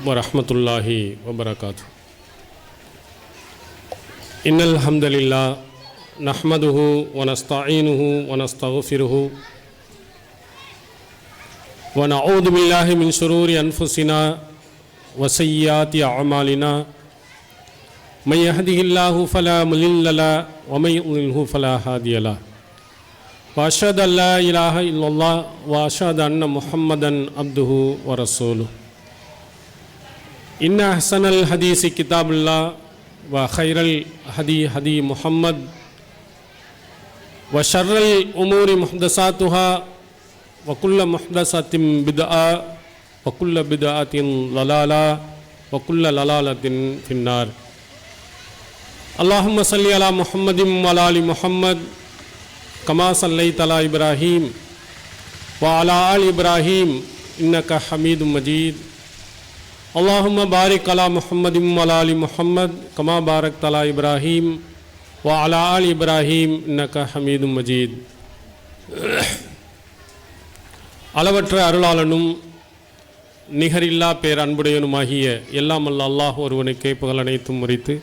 வரஹ்மத்துல்லாஹி வபரகாத்து. இன்னல் ஹம்தலில்லாஹ் நஹ்மதுஹு வ நஸ்தஈனுஹு வ நஸ்தக்ஃபிருஹு வ நஊது பில்லாஹி மின் ஷுரூரி அன்ஃபுஸினா வ ஸய்யிஆத்தி அஅமாலினா மை யஹ்திஹில்லாஹு ஃபலா முலில்ல லஹு வ மை யுضلில்ஹு ஃபலா ஹாதிய லஹு வ அஷ்ஹது அன் லா இலாஹ இல்லல்லாஹ் வ அஷ்ஹது அன்ன முஹம்மதன் அப்துஹு வ ரசூலுஹு. இன்ன அஹ்ஸனல் ஹதீஸி கிதாபுல்லாஹ் வ ഖൈറல் ஹதி முஹம்மத் வ ஷர்ரல் உமூரி முஹ்தஸாத்துஹா வ குல்ல முஹ்தஸத்தின் பித்ஆ வ குல்ல பித்ஆத்தின் லலாலா வ குல்ல லலாலத்தின் ஃபின்னார். அல்லாஹும்ம ஸல்லி அலா முஹம்மதின் வ அலா ஆலி முஹம்மத் கமா ஸல்லைத அலா இப்ராஹீம் வ அலா ஆலி இப்ராஹீம் இன்னக ஹமீதும் மஜீத். அல்லாஹும்ம பாரிக் அலா முஹம்மதின் வ அலா ஆலி முஹம்மத் கமா பாரக்த அலா இப்ராஹீம் வ அலா ஆலி இப்ராஹீம் இன்னக ஹமீதும் மஜீத். அளவற்ற அருளாளனும் நிகரில்லா பேரன்புடையனுமாகிய எல்லாம் அல்ல அல்லாஹ் ஒருவனுக்கே புகழ் அனைத்தும் முறித்து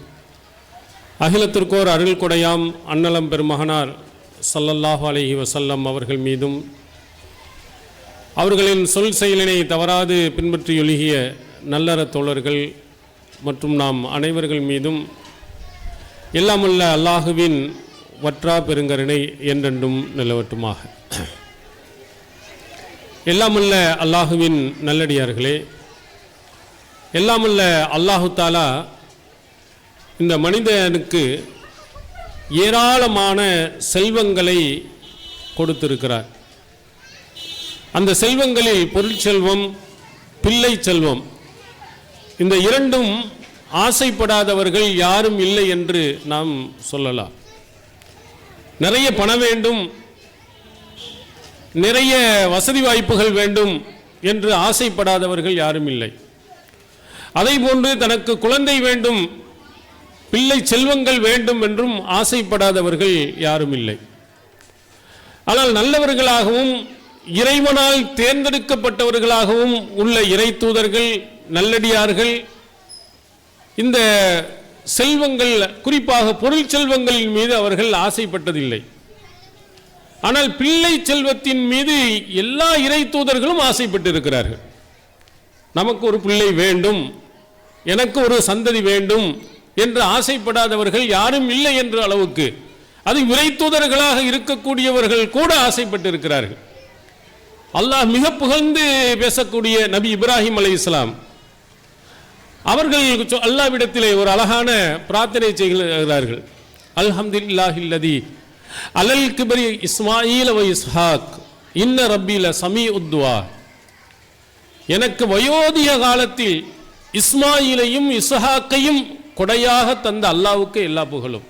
அகிலத்திற்கோர் அருள் கொடையாம் அன்னலம் பெருமகனார் ஸல்லல்லாஹு அலைஹி வஸல்லம் அவர்கள் மீதும் அவர்களின் சொல் செயலினை தவறாது பின்பற்றியொழுகிய நல்லற தோழர்கள் மற்றும் நாம் அனைவர்கள் மீதும் எல்லாமுள்ள அல்லாஹுவின் வற்றா பெருங்கருணை என்றென்றும் நிலவட்டுமாக. எல்லாமுள்ள அல்லாஹுவின் நல்லடியார்களே, எல்லாமுள்ள அல்லாஹு தாலா இந்த மனிதனுக்கு ஏராளமான செல்வங்களை கொடுத்திருக்கிறார். அந்த செல்வங்களில் பொருட்செல்வம், பிள்ளை செல்வம், இந்த இரண்டும் ஆசைப்படாதவர்கள் யாரும் இல்லை என்று நாம் சொல்லலாம். நிறைய பணம் வேண்டும், நிறைய வசதி வாய்ப்புகள் வேண்டும் என்று ஆசைப்படாதவர்கள் யாரும் இல்லை. அதேபோன்று தனக்கு குழந்தை வேண்டும், பிள்ளை செல்வங்கள் வேண்டும் என்றும் ஆசைப்படாதவர்கள் யாரும் இல்லை. ஆனால் நல்லவர்களாகவும் இறைவனால் தேர்ந்தெடுக்கப்பட்டவர்களாகவும் உள்ள இறை தூதர்கள், நல்லடியார்கள் இந்த செல்வங்கள், குறிப்பாக பொருள் செல்வங்களின் மீது அவர்கள் ஆசைப்பட்டதில்லை. ஆனால் பிள்ளை செல்வத்தின் மீது எல்லா இறை தூதர்களும் ஆசைப்பட்டிருக்கிறார்கள். நமக்கு ஒரு பிள்ளை வேண்டும், எனக்கு ஒரு சந்ததி வேண்டும் என்று ஆசைப்படாதவர்கள் யாரும் இல்லை என்ற அளவுக்கு, அது இறை தூதர்களாக இருக்கக்கூடியவர்கள் கூட ஆசைப்பட்டிருக்கிறார்கள். அல்லாஹ் மிக புகழ்ந்து பேசக்கூடிய நபி இப்ராஹிம் அலைஹிஸ்ஸலாம் அவர்கள் அல்லாஹ்விடத்திலே ஒரு அழகான பிரார்த்தனை செய்கிறார்கள். அல்ஹம்துலில்லாஹில்லதி அலல் கிப்ரி இஸ்மாயில் வ இஸ்ஹாக் இன்ன ரப்பி லஸமீஉத் துஆ. எனக்கு வயோதிக காலத்தில் இஸ்மாயிலையும் இஸ்ஹாக்கையும் கொடையாக தந்த அல்லாஹ்வுக்கு எல்லா புகழும்.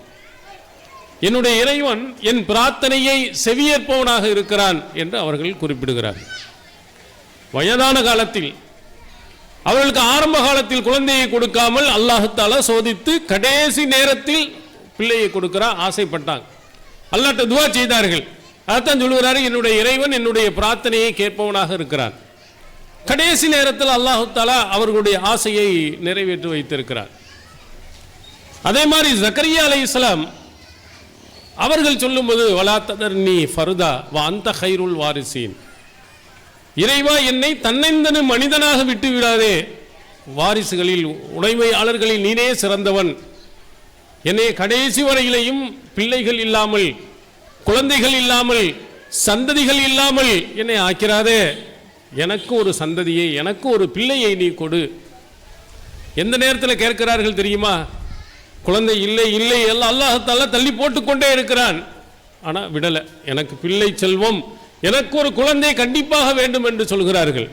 என்னுடைய இறைவன் என் பிரார்த்தனையை செவியேற்பவனாக இருக்கிறான் என்று அவர்கள் குறிப்பிடுகிறார்கள். வயதான காலத்தில் அவர்களுக்கு ஆரம்ப காலத்தில் குழந்தையை கொடுக்காமல் அல்லாஹ் தஆலா சோதித்து கடைசி நேரத்தில் பிள்ளையை கொடுக்கிறார், ஆசைப்பட்டாங்க. அல்லாஹ்ட்ட துஆ செய்தார்கள். அதைத்தான் சொல்கிறாரு, என்னுடைய இறைவன் என்னுடைய பிரார்த்தனையை கேட்பவனாக இருக்கிறான். கடைசி நேரத்தில் அல்லாஹ் தஆலா அவர்களுடைய ஆசையை நிறைவேற்றி வைத்திருக்கிறார். அதே மாதிரி ஜக்கரியா அலைஹிஸ்ஸலாம் அவர்கள் சொல்லும்போது வலா ததர்னி ஃபர்தா வ அன்த கைருல் வாரிசீன். இறைவா, என்னை தன்னந்தனு மனிதனாக விட்டு விடாதே, வாரிசுகளில் உடைமையாளர்களில் நீனே சிறந்தவன். என்னை கடைசி வரையிலையும் பிள்ளைகள் இல்லாமல், குழந்தைகள் இல்லாமல், சந்ததிகள் இல்லாமல் என்னை ஆக்கிறாதே. எனக்கு ஒரு சந்ததியை, எனக்கு ஒரு பிள்ளையை நீ கொடு. எந்த நேரத்தில் கேட்கிறார்கள் தெரியுமா? குழந்தை இல்லை இல்லை எல்லாம் அல்லாஹ் தஆலா தள்ளி போட்டுக்கொண்டே இருக்கிறான். ஆனால் விடலை, எனக்கு பிள்ளை செல்வம், எனக்கு ஒரு குழந்தை கண்டிப்பாக வேண்டும் என்று சொல்கிறார்கள்.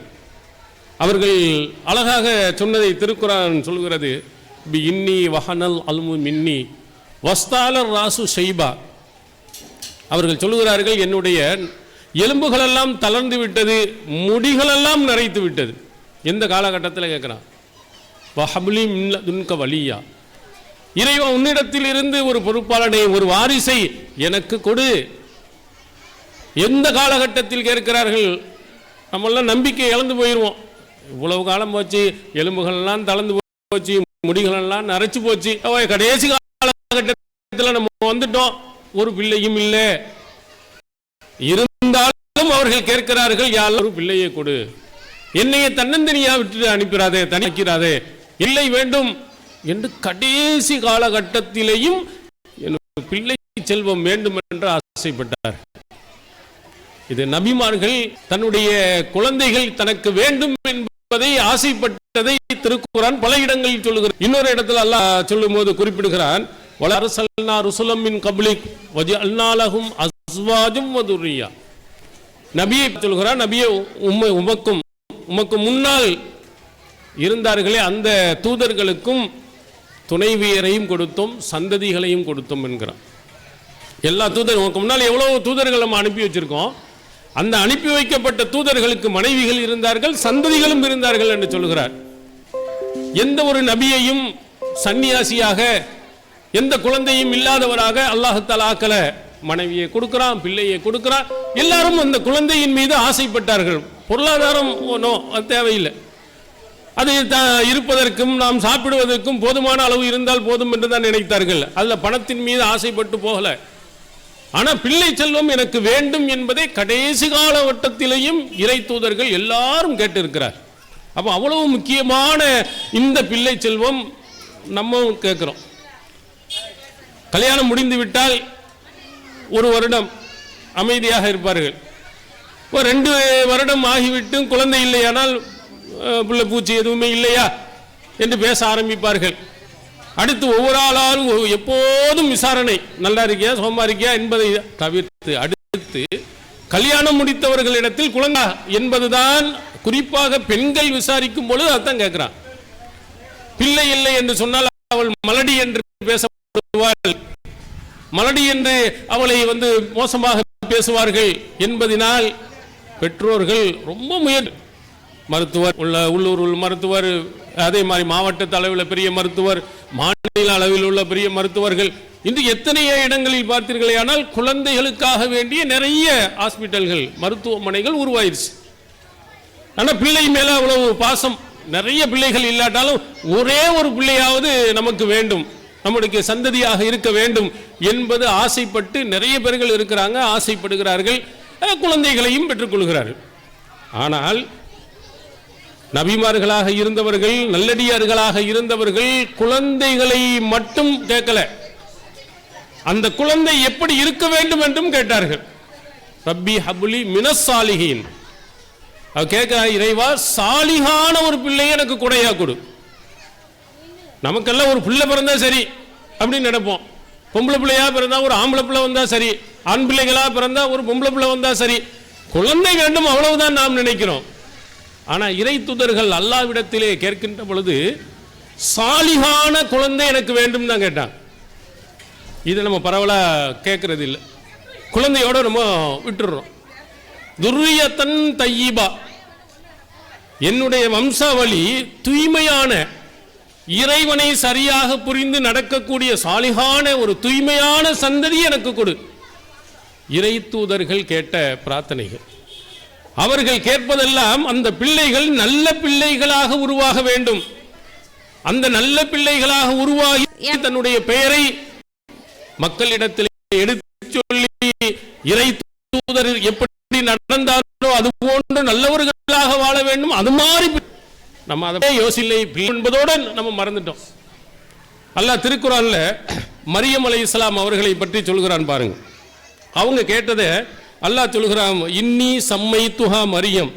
அவர்கள் அழகாக சொன்னதை திருக்குரான் சொல்கிறது, பி இன்னி வஹனல் அல்மு மின்னி வஸ்தாலர் ராசு ஷைபா. அவர்கள் சொல்கிறார்கள், என்னுடைய எலும்புகளெல்லாம் தளர்ந்து விட்டது, முடிகளெல்லாம் நரைத்து விட்டது. எந்த காலகட்டத்தில் கேட்குறான்? வஹப்லி மின் லதுன்க வலியா, இறைவா உன்னிடத்தில் இருந்து ஒரு பொறுப்பாளனை, ஒரு வாரிசை எனக்கு கொடு. எந்த காலகட்டத்தில் கேட்கிறார்கள்? நம்மெல்லாம் நம்பிக்கை இழந்து போயிடுவோம். இவ்வளவு காலம் போச்சு, எலும்புகள்லாம் தளர்ந்து போச்சு, முடிகளெல்லாம் நரைச்சு போச்சு, கடைசி காலகட்டத்தில் நம்ம வந்துட்டோம், ஒரு பிள்ளையும் இல்லை. இருந்தாலும் அவர்கள் கேட்கிறார்கள், யாரும் ஒரு பிள்ளையை கொடு, என்னைய தன்னந்தனியா விட்டு அனுப்பிடாதே, தனிக்கிறாதே, இல்லை வேண்டும் என்று கடைசி காலகட்டத்திலேயும் பிள்ளை செல்வம் வேண்டும் என்று ஆசைப்பட்டார். இது நபிமார்கள் தன்னுடைய குழந்தைகள் தனக்கு வேண்டும் என்பதை ஆசைப்பட்டதை திருக்குர்ஆன் பல இடங்களில் சொல்லுகிறார். இன்னொரு இடத்துல அல்லாஹ் சொல்லும் போது குறிப்பிடுகிறான், வல அர்சல்னா ருசுலம் மின் கப்லிக் வஜஅல்னா லஹும் அஸ்வாஜம் வ துர்ரியா. நபியை சொல்கிறார், நபியே உமக்கு முன்னால் இருந்தார்களே அந்த தூதர்களுக்கும் துணைவியரையும் கொடுத்தோம், சந்ததிகளையும் கொடுத்தோம் என்கிறான். எல்லா தூதர்களுக்கு முன்னால் எவ்வளவு தூதர்கள் நம்ம அனுப்பி வச்சிருக்கோம், அந்த அனுப்பி வைக்கப்பட்ட தூதர்களுக்கு மனைவிகள் இருந்தார்கள், சந்ததிகளும் இருந்தார்கள் என்று சொல்கிறார். எந்த ஒரு நபியையும் சன்னியாசியாக, எந்த குழந்தையும் இல்லாதவராக அல்லாஹ் தஆலா ஆக்கல. மனைவியை கொடுக்கிறான், பிள்ளையை கொடுக்கிறான். எல்லாரும் அந்த குழந்தையின் மீது ஆசைப்பட்டார்கள். பொருளாதாரம் அது தேவையில்லை, அது இருப்பதற்கும் நாம் சாப்பிடுவதற்கும் போதுமான அளவு இருந்தால் போதும் என்று தான் நினைத்தார்கள். அதில் பணத்தின் மீது ஆசைப்பட்டு போகல. ஆனால் பிள்ளை செல்வம் எனக்கு வேண்டும் என்பதை கடைசி காலகட்டத்திலேயும் இறை தூதர்கள் எல்லாரும் கேட்டிருக்கிறார். அப்போ அவ்வளவு முக்கியமான இந்த பிள்ளை செல்வம் நம்ம கேட்குறோம். கல்யாணம் முடிந்து விட்டால் ஒரு வருடம் அமைதியாக இருப்பார்கள். 2 வருடம் ஆகிவிட்டும் குழந்தை இல்லையானால் பிள்ளை பூச்சி எதுவுமே இல்லையா என்று பேச ஆரம்பிப்பார்கள். அடுத்து ஒவ்வொரு ஆளாலும் எப்போதும் விசாரணை, நல்லா இருக்கியா, சோமா இருக்கியா என்பதை தவிர்த்து அடுத்து கல்யாணம் முடித்தவர்களிடத்தில் குழந்தை என்பதுதான் குறிப்பாக பெண்கள் விசாரிக்கும் பொழுது அதான் கேட்கிறான். பிள்ளை இல்லை என்று சொன்னால் அவள் மலடி என்று பேசப்படுவாள், மலடி என்று அவளை மோசமாக பேசுவார்கள் என்பதனால் பெற்றோர்கள் ரொம்ப முயற்சி, மருத்துவர் உள்ளூர் மருத்துவர், அதே மாதிரி மாவட்ட அளவில் பெரிய மருத்துவர், மாநில அளவில் உள்ள பெரிய மருத்துவர்கள், இன்று எத்தனை இடங்களில் பார்த்தீர்களே, ஆனால் குழந்தைகளுக்காக வேண்டிய நிறைய ஹாஸ்பிட்டல்கள், மருத்துவமனைகள் உருவாயிருச்சு. ஆனால் பிள்ளை மேல அவ்வளவு பாசம், நிறைய பிள்ளைகள் இல்லாட்டாலும் ஒரே ஒரு பிள்ளையாவது நமக்கு வேண்டும், நம்முடைய சந்ததியாக இருக்க வேண்டும் என்பது ஆசைப்பட்டு நிறைய பேர்கள் இருக்கிறாங்க, ஆசைப்படுகிறார்கள், குழந்தைகளையும் பெற்றுக்கொள்கிறார்கள். ஆனால் நபிமார்களாக இருந்தவர்கள், நல்லடியார்களாக இருந்தவர்கள் குழந்தைகளை மட்டும் கேட்கல, அந்த குழந்தை எப்படி இருக்க வேண்டும் என்றும் கேட்டார்கள். ரப்பி ஹப்லி மினஸ் சாலிஹீன், அவ கேட்கிறார், இறைவா சாலிஹான ஒரு பிள்ளையை எனக்கு கொடையா கொடு. நமக்கெல்லாம் ஒரு பிள்ளை பிறந்தா சரி அப்படின்னு நினைப்போம். பொம்பளை பிள்ளையா பிறந்தா ஒரு ஆம்பளை பிள்ளை வந்தா சரி, ஆண் பிள்ளைகளா பிறந்தா ஒரு பொம்பளை பிள்ளை வந்தா சரி, குழந்தை வேண்டும் அவ்வளவுதான் நாம் நினைக்கிறோம். ஆனால் இறை தூதர்கள் அல்லாஹ்விடத்திலே கேட்கின்ற பொழுது சாலிஹான குழந்தை எனக்கு வேண்டும் தான் கேட்டான். இதை நம்ம பரவலாக கேட்கறது இல்லை, குழந்தையோட நம்ம விட்டுடுறோம். துர்ரியத்தன் தையிபா, என்னுடைய வம்சாவளி தூய்மையான, இறைவனை சரியாக புரிந்து நடக்கக்கூடிய சாலிஹான ஒரு தூய்மையான சந்ததி எனக்கு கொடு. இறை தூதர்கள் கேட்ட பிரார்த்தனைகள், அவர்கள் கேட்பதெல்லாம் அந்த பிள்ளைகள் நல்ல பிள்ளைகளாக உருவாக வேண்டும். அந்த நல்ல பிள்ளைகளாக உருவாகி தன்னுடைய பெயரை மக்களிடத்தில் எடுத்து சொல்லி இறை தூதர் எப்படி நடந்தாரோ அது போன்று நல்லவர்களாக வாழ வேண்டும். அது மாதிரி நம்ம அதை யோசிலை என்பதோடு நம்ம மறந்துட்டோம். அல்லாஹ் திருக்குர்ஆன்ல மரியம் அலைஹிஸ்ஸலாம் அவர்களை பற்றி சொல்கிறான் பாருங்க. அவங்க கேட்டதை அல்லாஹ் சொல்கிறான், இன்னி சம்மைத்துஹா மரியம்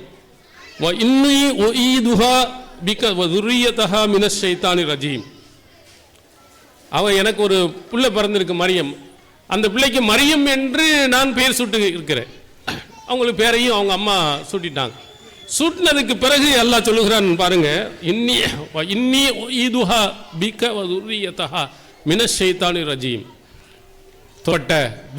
வ இன்னி உஈதுஹா பிக வ ذُرِّيَّتَهَا மின ஷைத்தானி ரஜீம். அவ எனக்கு ஒரு பிள்ளை பிறந்திருக்கு மரியம், அந்த பிள்ளைக்கு மரியம் என்று நான் பெயர் சூட்டு இருக்கிறேன். அவங்களுக்கு பேரையும் அவங்க அம்மா சூட்டிட்டாங்க. சூட்டினதுக்கு பிறகு அல்லாஹ் சொல்லுகிறான் பாருங்க, இன்னி உஈதுஹா பிக வ ذُرِّيَّتَهَا மின ஷைத்தானி ரஜீம்.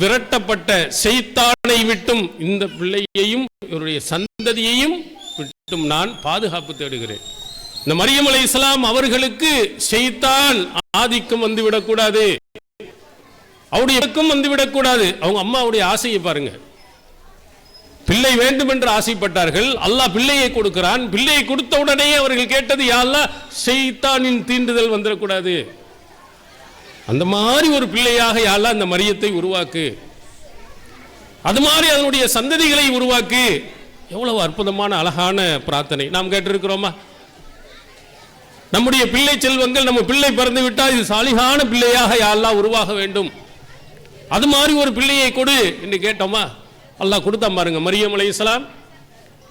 விரட்டப்பட்ட ஷைத்தானை விட்டும் இந்த பிள்ளையையும் இவருடைய சந்ததியையும் விட்டும் நான் பாதுகாப்பு தேடுகிறேன். இந்த மரியம் அலைஹிஸ்ஸலாம் அவர்களுக்கு ஷைத்தான் ஆதிக்கம் வந்துவிடக்கூடாது, அவருடைய இயக்கம் வந்துவிடக்கூடாது. அவங்க அம்மாவுடைய ஆசையை பாருங்க, பிள்ளை வேண்டும் என்று ஆசைப்பட்டார்கள். அல்லாஹ் பிள்ளையை கொடுக்கிறான். பிள்ளையை கொடுத்த உடனே அவர்கள் கேட்டது, யா அல்லாஹ் ஷைத்தானின் தீண்டுதல் வந்துடக்கூடாது, அந்த மாதிரி ஒரு பிள்ளையாக யா அல்லாஹ் அந்த மரியத்தை உருவாக்கு, அது மாதிரி அதனுடைய சந்ததிகளை உருவாக்கு. எவ்வளவு அற்புதமான அழகான பிரார்த்தனை நாம் கேட்டிருக்கிறோமா? நம்முடைய பிள்ளை செல்வங்கள், நம்ம பிள்ளை பிறந்து விட்டால் இது சாலிகான பிள்ளையாக யா அல்லாஹ் உருவாக வேண்டும், அது மாதிரி ஒரு பிள்ளையை கொடு என்று கேட்டோமா? அல்லாஹ் கொடுத்தா பாருங்க. மரியம் அலைஹிஸ்ஸலாம்,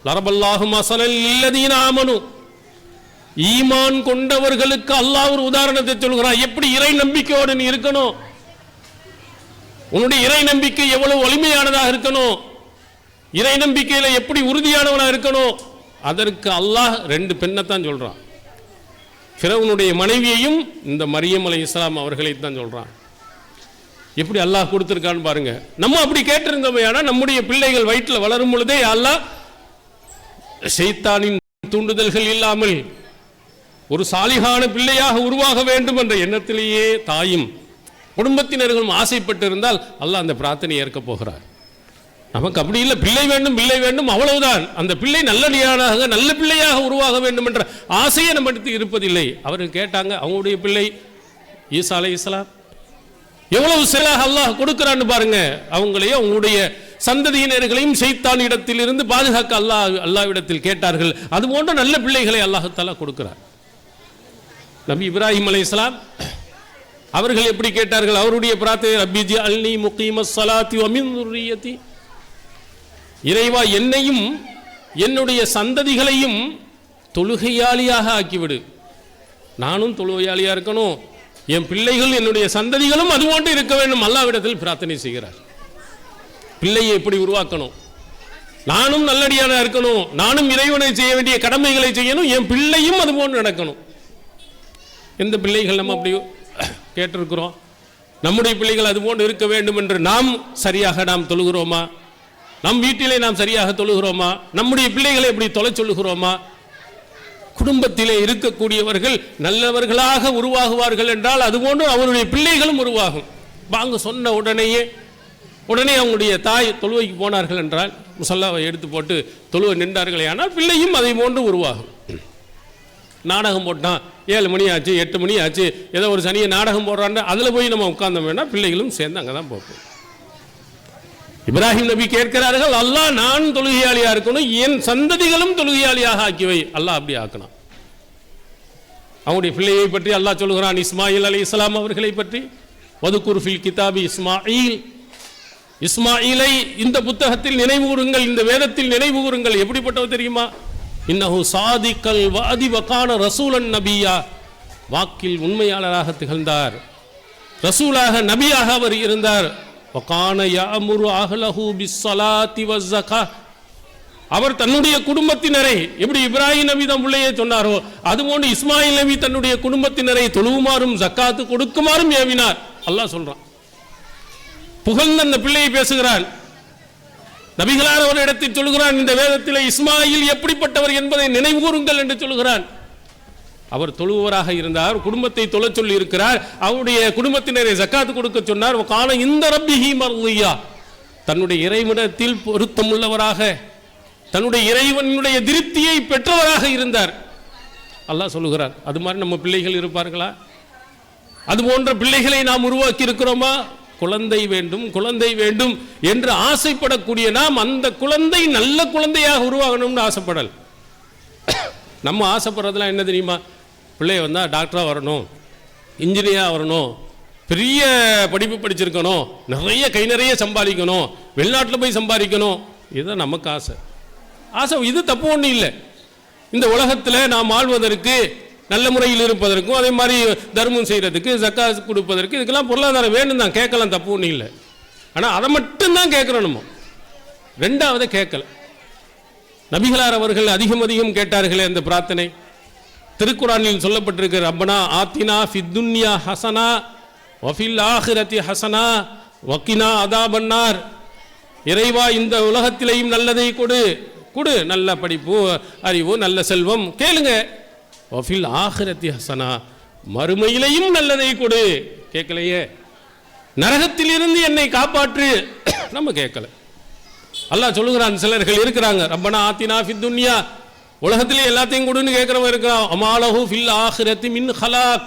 லரபல்லாஹு மஸலல் லில்லதீன ஆமனு, ஈமான் கொண்டவர்களுக்கு அல்லாஹ் ஒரு உதாரணத்தை சொல்கிறான். எப்படி இறை நம்பிக்கையோடு நீ இருக்கணும், உன்னுடைய இறை நம்பிக்கை எவ்வளவு வலிமையானதாக இருக்கணும், இறை நம்பிக்கையில எப்படி உறுதியானவனாக இருக்கணும், அதற்கு அல்லாஹ் 2 பெண்ணைத்தான் சொல்றான். ஃபிரௌனுடைய மனைவியையும் இந்த மரியம் அலைஹிஸ்ஸலாம் அவர்களை தான் சொல்றான். எப்படி அல்லாஹ் கொடுத்திருக்கான்னு பாருங்க. நம்ம அப்படி கேட்டிருந்தோமே, ஆனால் நம்முடைய பிள்ளைகள் வயிற்றில் வளரும் பொழுதே அல்லாஹ் ஷைத்தானின் தூண்டுதல்கள் இல்லாமல் ஒரு சாலிகான பிள்ளையாக உருவாக வேண்டும் என்ற எண்ணத்திலேயே தாயும் குடும்பத்தினர்களும் ஆசைப்பட்டு இருந்தால் அல்லாஹ் அந்த பிரார்த்தனையை ஏற்க போகிறார். நமக்கு அப்படி இல்லை, பிள்ளை வேண்டும் பிள்ளை வேண்டும் அவ்வளவுதான். அந்த பிள்ளை நல்லடியானாக நல்ல பிள்ளையாக உருவாக வேண்டும் என்ற ஆசையை நம்மிடத்து இருப்பதில்லை. அவர்கள் கேட்டாங்க, அவங்களுடைய பிள்ளை ஈசா அலைஹிஸ்ஸலாம் எவ்வளவு செயலாக அல்லாஹ் கொடுக்கிறான்னு பாருங்க. அவங்களையும் அவங்களுடைய சந்ததியினர்களையும் ஷைத்தான் இடத்தில் இருந்து பாதுகாக்க அல்லாஹ்விடத்தில் கேட்டார்கள். அது போன்ற நல்ல பிள்ளைகளை அல்லாஹ் தஆலா கொடுக்கிறார். நபி இப்ராஹிம் அலைஹிஸ்ஸலாம் அவர்கள் எப்படி கேட்டார்கள்? அவருடைய பிரார்த்தனை, ரப்பி ஜஅல்னி முகீமஸ் ஸலாத்தி வ மின் ذُرِّيَّتِي, இறைவா என்னையும் என்னுடைய சந்ததிகளையும் தொழுகையாளியாக ஆக்கிவிடு. நானும் தொழுகையாளியா இருக்கணும், என் பிள்ளைகள் என்னுடைய சந்ததிகளும் அதுபோன்று இருக்க வேண்டும். அல்லாஹ்விடத்தில் பிரார்த்தனை செய்கிறார். பிள்ளையை எப்படி உருவாக்கணும், நானும் நல்லடியான இருக்கணும், நானும் இறைவனை செய்ய வேண்டிய கடமைகளை செய்யணும், என் பிள்ளையும் அதுபோன்று நடக்கணும். எந்த பிள்ளைகள் நம்ம அப்படி கேட்டிருக்கிறோம்? நம்முடைய பிள்ளைகள் அதுபோன்று இருக்க வேண்டும் என்று நாம் சரியாக நாம் தொழுகிறோமா? நம் வீட்டிலே நாம் சரியாக தொழுகிறோமா? நம்முடைய பிள்ளைகளை எப்படி தொலை சொல்லுகிறோமா? குடும்பத்திலே இருக்கக்கூடியவர்கள் நல்லவர்களாக உருவாகுவார்கள் என்றால் அதுபோன்று அவருடைய பிள்ளைகளும் உருவாகும். வாங்க சொன்ன உடனே அவங்களுடைய தாய் தொழுவைக்கு போனார்கள் என்றால், முசல்லாவை எடுத்து போட்டு தொழுவை நின்றார்களே ஆனால் பிள்ளையும் அதை போன்று உருவாகும். நாடகம் போட்டான், 7 மணி ஆச்சு 8 மணி ஆச்சு, ஏதோ ஒரு சனியை நாடகம் போடுறான்னு அதில் போய் நம்ம உட்கார்ந்தோம் வேணா, பிள்ளைகளும் சேர்ந்து அங்கே தான் போகும். இப்ராஹிம் நபி கேட்கிறார்கள், அல்லாஹ் நான் தொழுகையாளியா இருக்கணும், என் சந்ததிகளும் தொழுகையாளியாக ஆக்கிவை. அல்லாஹ் அப்படி ஆக்கணும். அவனுடைய பிள்ளையை பற்றி அல்லாஹ் சொல்கிறான், இஸ்மாயில் அலைஹிஸ்ஸலாம் அவர்களை பற்றி, வதுகுர் ஃபில் கிதாபி இஸ்மாயில், இஸ்மாயிலை இந்த புத்தகத்தில் நினைவு கூறுங்கள், இந்த வேதத்தில் நினைவு கூறுங்கள். எப்படிப்பட்டவர் தெரியுமா? இன்னஹு சாதிக்கல் வாதி வகான ரசூலன் நபியா, வாக்கில் உண்மையாளராக திகழ்ந்தார், ரசூலாக நபியாக அவர் இருந்தார். வகான யஅமுரு அஹ்லஹு பிஸ்ஸலாத்தி வஸ்ஸகா, அவர் தன்னுடைய குடும்பத்தினரை எப்படி இப்ராஹிம் நபி தம் பிள்ளையை சொன்னாரோ அதுபோன்று இஸ்மாயில் நபி தன்னுடைய குடும்பத்தினரை தொழுவுமாறும் ஜக்காத்து கொடுக்குமாறும் ஏவினார். அல்லாஹ் சொல்றான், புகழ்ந்த அந்த பிள்ளையை பேசுகிறான். நபிகளார் அவர் இடத்தில் சொல்கிறான், இந்த வேதத்தில் இஸ்மாயில் எப்படிப்பட்டவர் என்பதை நினைவு கூறுங்கள் என்று சொல்கிறான். அவர் தொழுவராக இருந்தார், குடும்பத்தை தொழ சொல்லி இருக்கிறார், அவருடைய குடும்பத்தினரை ஜக்காத்து கொடுக்க சொன்னார். கால இந்த ரப்பிஹி மர்லியா, தன்னுடைய இறைவனிடத்தில் பொருத்தமுள்ளவராக, தன்னுடைய இறைவனுடைய திருப்தியை பெற்றவராக இருந்தார். அல்லாஹ் சொல்லுகிறார். அது மாதிரி நம்ம பிள்ளைகள் இருப்பார்களா? அது போன்ற பிள்ளைகளை நாம் உருவாக்கி இருக்கிறோமா? குழந்தை வேண்டும் குழந்தை வேண்டும் என்று ஆசைப்படக்கூடிய நாம் அந்த குழந்தை நல்ல குழந்தையாக உருவாகணும்னு ஆசைப்படல். நம்ம ஆசைப்படுறதுலாம் என்ன தெரியுமா? பிள்ளை வந்தால் டாக்டராக வரணும், இன்ஜினியராக வரணும், பெரிய படிப்பு படிச்சிருக்கணும், நிறைய கை நிறைய சம்பாதிக்கணும், வெளிநாட்டில் போய் சம்பாதிக்கணும். இதுதான் நமக்கு ஆசை. இது தப்பு ஒன்றும் இல்லை. இந்த உலகத்தில் நாம் வாழ்வதற்கு, நல்ல முறையில் இருப்பதற்கும், அதே மாதிரி தர்மம் செய்கிறதுக்கு, ஜக்காத் கொடுப்பதற்கு, இதுக்கெல்லாம் பொருளாதாரம் வேணும் தான், கேட்கலாம், தப்பு ஒன்றும் இல்லை. ஆனால் அதை மட்டும்தான் கேட்குறோம் நம்ம, ரெண்டாவது கேட்கல. நபிகளார் அவர்கள் அதிகம் கேட்டார்களே அந்த பிரார்த்தனை, திருக்குரானில் சொல்லப்பட்டிருக்கிற, ரப்பனா ஆத்தினா ஃபித்துன்யா ஹசனா வஃபில் ஆஹிரத்தி ஹசனா வக்கினா அதாபன்னார், இறைவா இந்த உலகத்திலேயும் நல்லதை கொடு, நல்ல படிப்பு, அறிவு, நல்ல செல்வம் கேளுங்க. வஃபில் ஆஹிரத்தி ஹசனா, மறுமையிலையும் நல்லதை கொடு, கேட்கலையே. நரகத்தில் இருந்து என்னை காப்பாற்று, நம்ம கேட்கல. அல்லாஹ் சொல்லுகிறான், சிலர்கள் இருக்கிறாங்க, ரப்பனா ஆத்தினா ஃபித் துன்யா, உலகத்திலே எல்லாத்தையும் கொடுன்னு கேட்கிறவங்க இருக்கிறான், அமாலஹு ஃபில் ஆஹிரத்தி மின் ஹலாக்,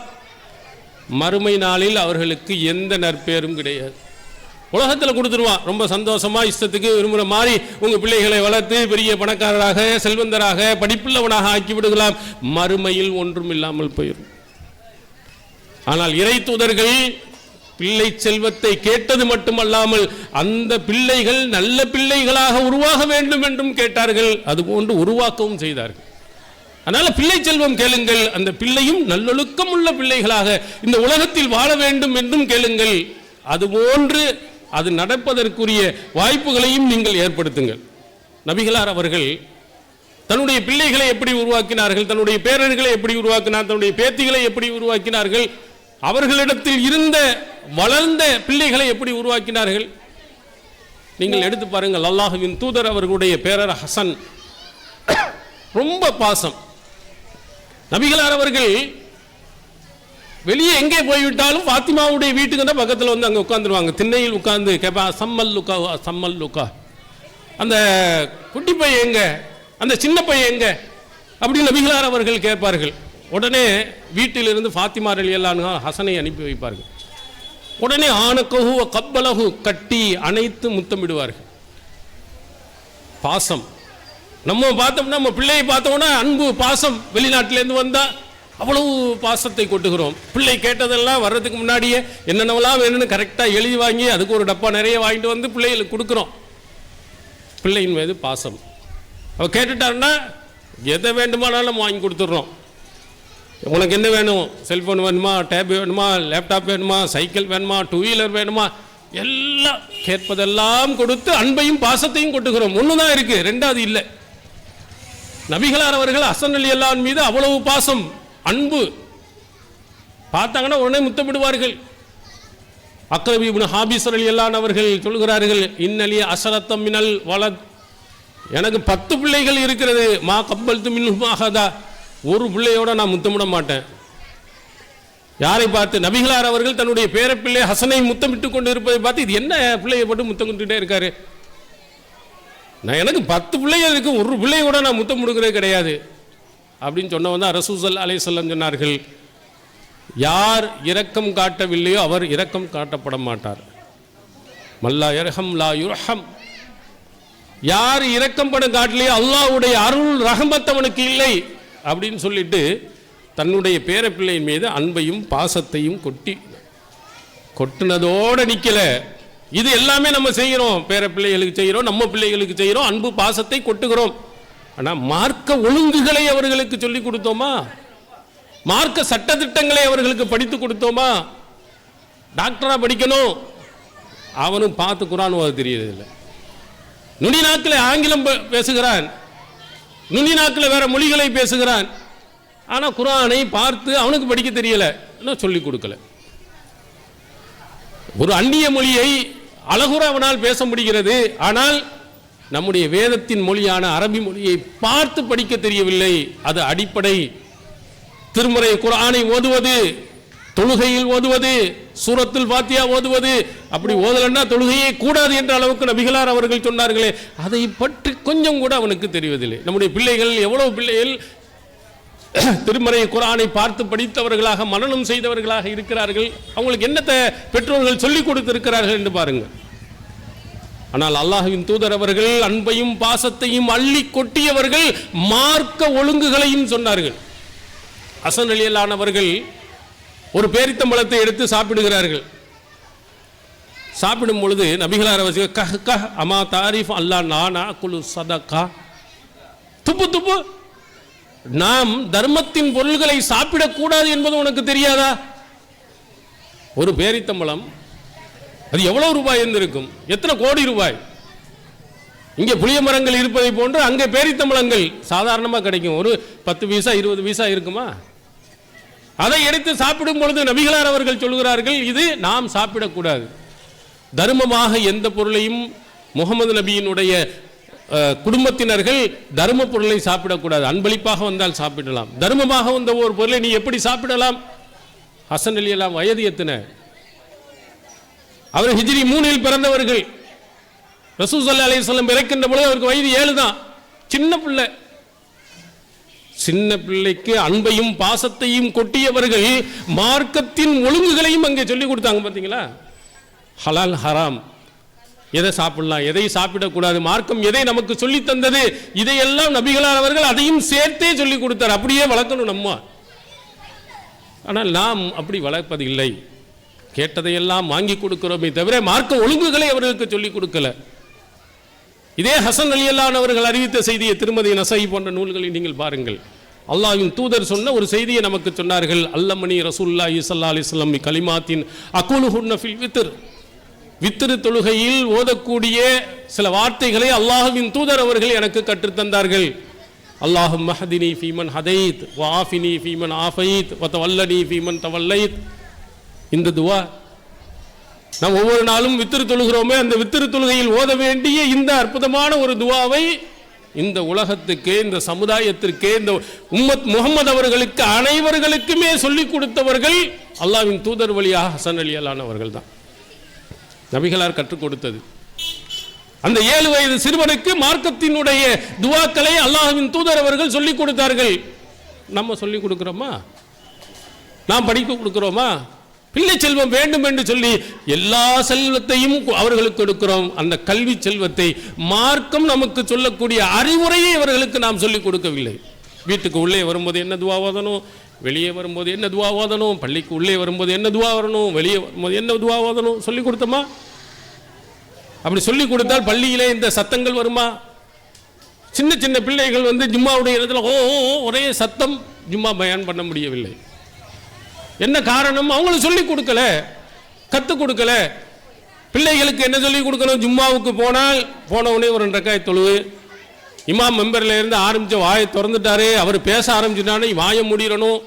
மறுமை நாளில் அவர்களுக்கு எந்த நற்பேரும் கிடையாது. உலகத்தில் கொடுத்துருவான், ரொம்ப சந்தோஷமா இஷ்டத்துக்கு விரும்புகிற மாதிரி உங்கள் பிள்ளைகளை வளர்த்து பெரிய பணக்காரராக செல்வந்தராக படிப்புள்ளவனாக ஆக்கி விடுகலாம், மறுமையில் ஒன்றும் இல்லாமல் போயிடும். ஆனால் இறை தூதர்கள் பிள்ளை செல்வத்தை கேட்டது மட்டுமல்லாமல் அந்த பிள்ளைகள் நல்ல பிள்ளைகளாக உருவாக வேண்டும் என்றும் கேட்டார்கள், அதுபோன்று உருவாக்கவும் செய்தார்கள். அதனால பிள்ளை செல்வம் கேளுங்கள், அந்த பிள்ளையும் நல்லொழுக்கம் உள்ள பிள்ளைகளாக இந்த உலகத்தில் வாழ வேண்டும் என்றும் கேளுங்கள். அதுபோன்று அது நடப்பதற்குரிய வாய்ப்புகளையும் நீங்கள் ஏற்படுத்துங்கள். நபிகளார் அவர்கள் தன்னுடைய பிள்ளைகளை எப்படி உருவாக்கினார்கள், தன்னுடைய பேரர்களை எப்படி உருவாக்கினார், தன்னுடைய பேத்திகளை எப்படி உருவாக்கினார்கள், அவர்களிடத்தில் இருந்த வளர்ந்த பிள்ளைகளை எப்படி உருவாக்கினார்கள் நீங்கள் எடுத்து பாருங்கள். அல்லாஹ்வின் தூதர் அவர்களுடைய பேரர் ஹசன் ரொம்ப பாசம். நபிகளார் அவர்கள் வெளியே எங்கே போய்விட்டாலும் ஃபாத்திமாவுடைய வீட்டுக்கு தான் பக்கத்தில் வந்து அங்கே உட்காந்துருவாங்க, திண்ணையில் உட்கார்ந்து கேட்பா, சம்மல் லுக்கா சம்மல் லுக்கா, அந்த குட்டி பையன் எங்க, அந்த சின்ன பையன் எங்க அப்படின்னு நபிகளார் அவர்கள் கேட்பார்கள். உடனே வீட்டிலிருந்து ஃபாத்திமா ரலியல்லாஹு அன்ஹா ஹசனை அனுப்பி வைப்பார்கள். உடனே ஆனகஹு கப்பலஹு, கட்டி அணைத்து முத்தமிடுவார்கள். பாசம் நம்ம பார்த்தோம்னா, நம்ம பிள்ளையை பார்த்தோம்னா அன்பு பாசம், வெளிநாட்டிலேருந்து வந்தால் அவ்வளவு பாசத்தை கொட்டுகிறோம். பிள்ளை கேட்டதெல்லாம் வர்றதுக்கு முன்னாடியே என்னென்னவெல்லாம் வேணும்னு கரெக்டாக எழுதி வாங்கி அதுக்கு ஒரு டப்பா நிறைய வாங்கிட்டு வந்து பிள்ளைகளுக்கு கொடுக்குறோம். பிள்ளையின் மீது பாசம். அவள் கேட்டுட்டாருன்னா எதை வேண்டுமானாலும் நம்ம வாங்கி கொடுத்துட்றோம். உனக்கு என்ன வேணும், செல்ஃபோன் வேணுமா, டேப் வேணுமா, லேப்டாப் வேணுமா, சைக்கிள் வேணுமா, டூ வீலர் வேணுமா, எல்லாம் கேட்பதெல்லாம் கொடுத்து அன்பையும் பாசத்தையும் கொட்டுகிறோம். ஒன்று தான் இருக்குது, ரெண்டாவது இல்லை. நபிகளார் அவர்கள் ஹசன் ரலியல்லாஹு அன்ஹு மீது அவ்வளவு பாசம், அன்பு. பார்த்தாங்கன்னா உடனே முத்தமிடுவார்கள். அக்ரபி இப்னு ஹாபிஸ் ரலியல்லாஹு அன்ஹு அவர்கள் சொல்கிறார்கள், இன்னலி அஸரத்தம் மினல் வலத், எனக்கு 10 பிள்ளைகள் இருக்கிறது, மா கப்பல்து மின்ஹும் அஹதா, ஒரு பிள்ளையோட நான் முத்தமிட மாட்டேன். யாரை பார்த்து? நபிகளார் அவர்கள் தன்னுடைய பேரப்பிள்ளை ஹசனை முத்தமிட்டு கொண்டு இருப்பதை பார்த்து, இது என்ன பிள்ளையை போட்டு முத்தம் கொண்டுட்டே இருக்காரு, நான் எனக்கு 10 பிள்ளைகள் இருக்கு, ஒரு பிள்ளையோட நான் முத்தம் கொடுக்கறது கிடையாது அப்படின்னு சொன்னவன் தான் ரசூல் ஸல்லல்லாஹு அலைஹி வஸல்லம் சொன்னார்கள், யார் இரக்கம் காட்டவில்லையோ அவர் இரக்கம் காட்டப்பட மாட்டார். மல்லா யர்ஹம் லா யுர்ஹம், யார் இரக்கம் பட காட்டலையோ அல்லாஹ்வுடைய அருள் ரஹமத் அவனுக்கு இல்லை அப்படின்னு சொல்லிட்டு தன்னுடைய பேரப்பிள்ளையின் மீது அன்பையும் பாசத்தையும் கொட்டினதோடு நிற்கல. இது எல்லாமே நம்ம செய்கிறோம், பேரப்பிள்ளைகளுக்கு செய்கிறோம், நம்ம பிள்ளைகளுக்கு செய்கிறோம், அன்பு பாசத்தை கொட்டுகிறோம். ஆனால் மார்க்க ஒழுங்குகளை அவர்களுக்கு சொல்லிக் கொடுத்தோமா, மார்க்க சட்டத்திட்டங்களை அவர்களுக்கு படித்து கொடுத்தோமா? டாக்டராக படிக்கணும், அவனும் பார்த்து குர்ஆன் ஓத தெரியறதில்லை, நுனி நாக்கில் ஆங்கிலம் பேசுகிறான், நுனி நாக்கில் வேற மொழிகளை பேசுகிறான், ஆனால் குர்ஆனை பார்த்து அவனுக்கு படிக்க தெரியல, இன்னும் சொல்லிக் கொடுக்கல. ஒரு அந்நிய மொழியை அழகுற அவனால் பேச முடிகிறது, ஆனால் நம்முடைய வேதத்தின் மொழியான அரபி மொழியை பார்த்து படிக்க தெரியவில்லை. அது அடிப்படை. திருமறை குர்ஆனை ஓதுவது, தொழுகையில் ஓதுவது, சூரத்துல் ஃபாத்திஹா ஓதுவது, அப்படி ஓதலன்னா தொழுகையே கூடாது என்ற அளவுக்கு நபிகளார் அவர்கள் சொன்னார்களே, அதை பற்றி கொஞ்சம் கூட அவனுக்கு தெரிவதில்லை. நம்முடைய பிள்ளைகள், எவ்வளவு பிள்ளைகள் திருமறை குர்ஆனை பார்த்து படித்தவர்களாக மனனம் செய்தவர்களாக இருக்கிறார்கள், அவங்களுக்கு என்னத்தை பெற்றோர்கள் சொல்லிக் கொடுத்திருக்கிறார்கள் என்று பாருங்கள். ஆனால் அல்லாஹ்வின் தூதர் அவர்கள் அன்பையும் பாசத்தையும் அள்ளி கொட்டியவர்கள், மார்க்க ஒழுங்குகளையும் சொன்னார்கள். ஹசன் ரலியல்லாஹு அன்ஹு அவர்கள் ஒரு பேரித்தம்பழத்தை எடுத்து சாப்பிடுகிறார்கள். சாப்பிடும் பொழுது நபிகளார் அவர்கள் கஹ் கஹ் அமா தாரிஃப் அல்லா நானா குலு சதகா, துப்பு துப்பு, நாம் தர்மத்தின் பொருள்களை சாப்பிடக்கூடாது என்பது உனக்கு தெரியாதா? ஒரு பேரித்தம்பழம் அது எவ்வளவு ரூபாய் இருந்திருக்கும், எத்தனை கோடி ரூபாய். இங்கே புளிய மரங்கள் இருப்பதை போன்று அங்கே பேரித்தம்பழங்கள் சாதாரணமாக கிடைக்கும், ஒரு 10 பைசா 20 பைசா இருக்குமா? அதை எடுத்து சாப்பிடும் பொழுது நபிகளார் அவர்கள் சொல்கிறார்கள், இது நாம் சாப்பிடக்கூடாது. தர்மமாக எந்த பொருளையும் முகமது நபியினுடைய குடும்பத்தினர்கள் தர்ம பொருளை சாப்பிடக்கூடாது, அன்பளிப்பாக வந்தால் சாப்பிடலாம். தர்மமாக வந்த ஒரு பொருளை நீ எப்படி சாப்பிடலாம்? ஹசன் ரலியல்லாஹு அன்ஹு வயது எத்தனை? அவர் ஹிஜ்ரி 3 பிறந்தவர்கள். ரசூல் ஸல்லல்லாஹு அலைஹி வஸல்லம் பிறக்கின்ற பொழுது அவருக்கு வயது 7 தான். சின்ன பிள்ளை. சின்ன பிள்ளைக்கு அன்பையும் பாசத்தையும் கொட்டியவர்கள் மார்க்கத்தின் ஒழுங்குகளையும் அங்கே சொல்லிக் கொடுத்தாங்க. பார்த்தீங்களா? ஹலால் ஹராம், எதை சாப்பிடலாம், எதை சாப்பிடக்கூடாது, மார்க்கம் எதை நமக்கு சொல்லி தந்தது, இதையெல்லாம் நபிகளார் அவர்கள் அதையும் சேர்த்தே சொல்லிக் கொடுத்தார். அப்படியே வளர்க்கணும் நம்ம. ஆனால் நாம் அப்படி வளர்ப்பதில்லை. கேட்டதையெல்லாம் வாங்கி கொடுக்கிறோமே தவிர மார்க்க ஒழுங்குகளை அவர்களுக்கு சொல்லிக் கொடுக்கல. இதே ஹசன் ரலியல்லாஹு அன்ஹு அவர்கள் அறிவித்த செய்தியை திருமதி நஸாயி போன்ற நூல்களை நீங்கள் பாருங்கள். அல்லாஹ்வின் தூதர் சொன்ன ஒரு செய்தியை நமக்கு சொன்னார்கள். அல்லமணி ரசூலுல்லாஹி ஸல்லல்லாஹு அலைஹி வஸல்லம் கலிமாத்தின் அகுலுஹுன்ன ஃபில் வித்ர். வித்ரு தொழுகையில் ஓதக்கூடிய சில வார்த்தைகளை அல்லாஹ்வின் தூதர் அவர்கள் எனக்கு கற்றுத்தந்தார்கள். அல்லாஹும்ம ஹதினி ஃபீமன் ஹதைத் வ ஆஃபினி ஃபீமன் ஆஃபைத் வ தவல்லனி ஃபீமன் தவல்லைத். இந்த துவா நாம் ஒவ்வொரு நாளும் வித்திரு தொழுகிறோமே, அந்த வித்திரு தொழுகையில் ஓத வேண்டிய இந்த அற்புதமான ஒரு துவாவை இந்த உலகத்துக்கு, இந்த சமுதாயத்திற்கு, இந்த உம்மத் முஹம்மது அவர்களுக்கு அனைவர்களுக்குமே சொல்லிக் கொடுத்தவர்கள் அல்லாஹ்வின் தூதர் வழியாக ஹசன் ரலியல்லாஹு அன்ஹு அவர்கள் தான். நபிகளார் கற்றுக் கொடுத்தது. அந்த 7 வயது சிறுவனுக்கு மார்க்கத்தினுடைய துவாக்களை அல்லாஹ்வின் தூதர் அவர்கள் சொல்லிக் கொடுத்தார்கள். நம்ம சொல்லிக் கொடுக்கிறோமா? நாம் படிக்க கொடுக்கிறோமா? பிள்ளை செல்வம் வேண்டும் என்று சொல்லி எல்லா செல்வத்தையும் அவர்களுக்கு கொடுக்கிறோம். அந்த கல்வி செல்வத்தை மார்க்கம் நமக்கு சொல்லக்கூடிய அறிவுரையை அவர்களுக்கு நாம் சொல்லிக் கொடுக்கவில்லை. வீட்டுக்கு உள்ளே வரும்போது என்ன துவா ஓதணும், வெளியே வரும்போது என்ன துவா ஓதணும், பள்ளிக்கு உள்ளே வரும்போது என்ன துவா வரணும், வெளியே வரும்போது என்ன துவா ஓதணும் சொல்லிக் கொடுத்தோமா? அப்படி சொல்லிக் கொடுத்தால் பள்ளியிலே இந்த சத்தங்கள் வருமா? சின்ன சின்ன பிள்ளைகள் ஜும்மாவுடைய இடத்துல ஒரே சத்தம், ஜும்மா பயான் பண்ண முடியவில்லை. என்ன காரணம்? அவங்களுக்கு சொல்லிக் கொடுக்கல, கற்றுக் கொடுக்கல. பிள்ளைகளுக்கு என்ன சொல்லிக் கொடுக்கணும்? ஜும்மாவுக்கு போனால் போனவுடனே ஒரு 2 ரக்காத் தொழுவு, இமாம் மெம்பரில் இருந்து ஆரம்பித்த வாயை திறந்துட்டாரு, அவர் பேச ஆரம்பிச்சுட்டானே வாயை மூடிடணும்.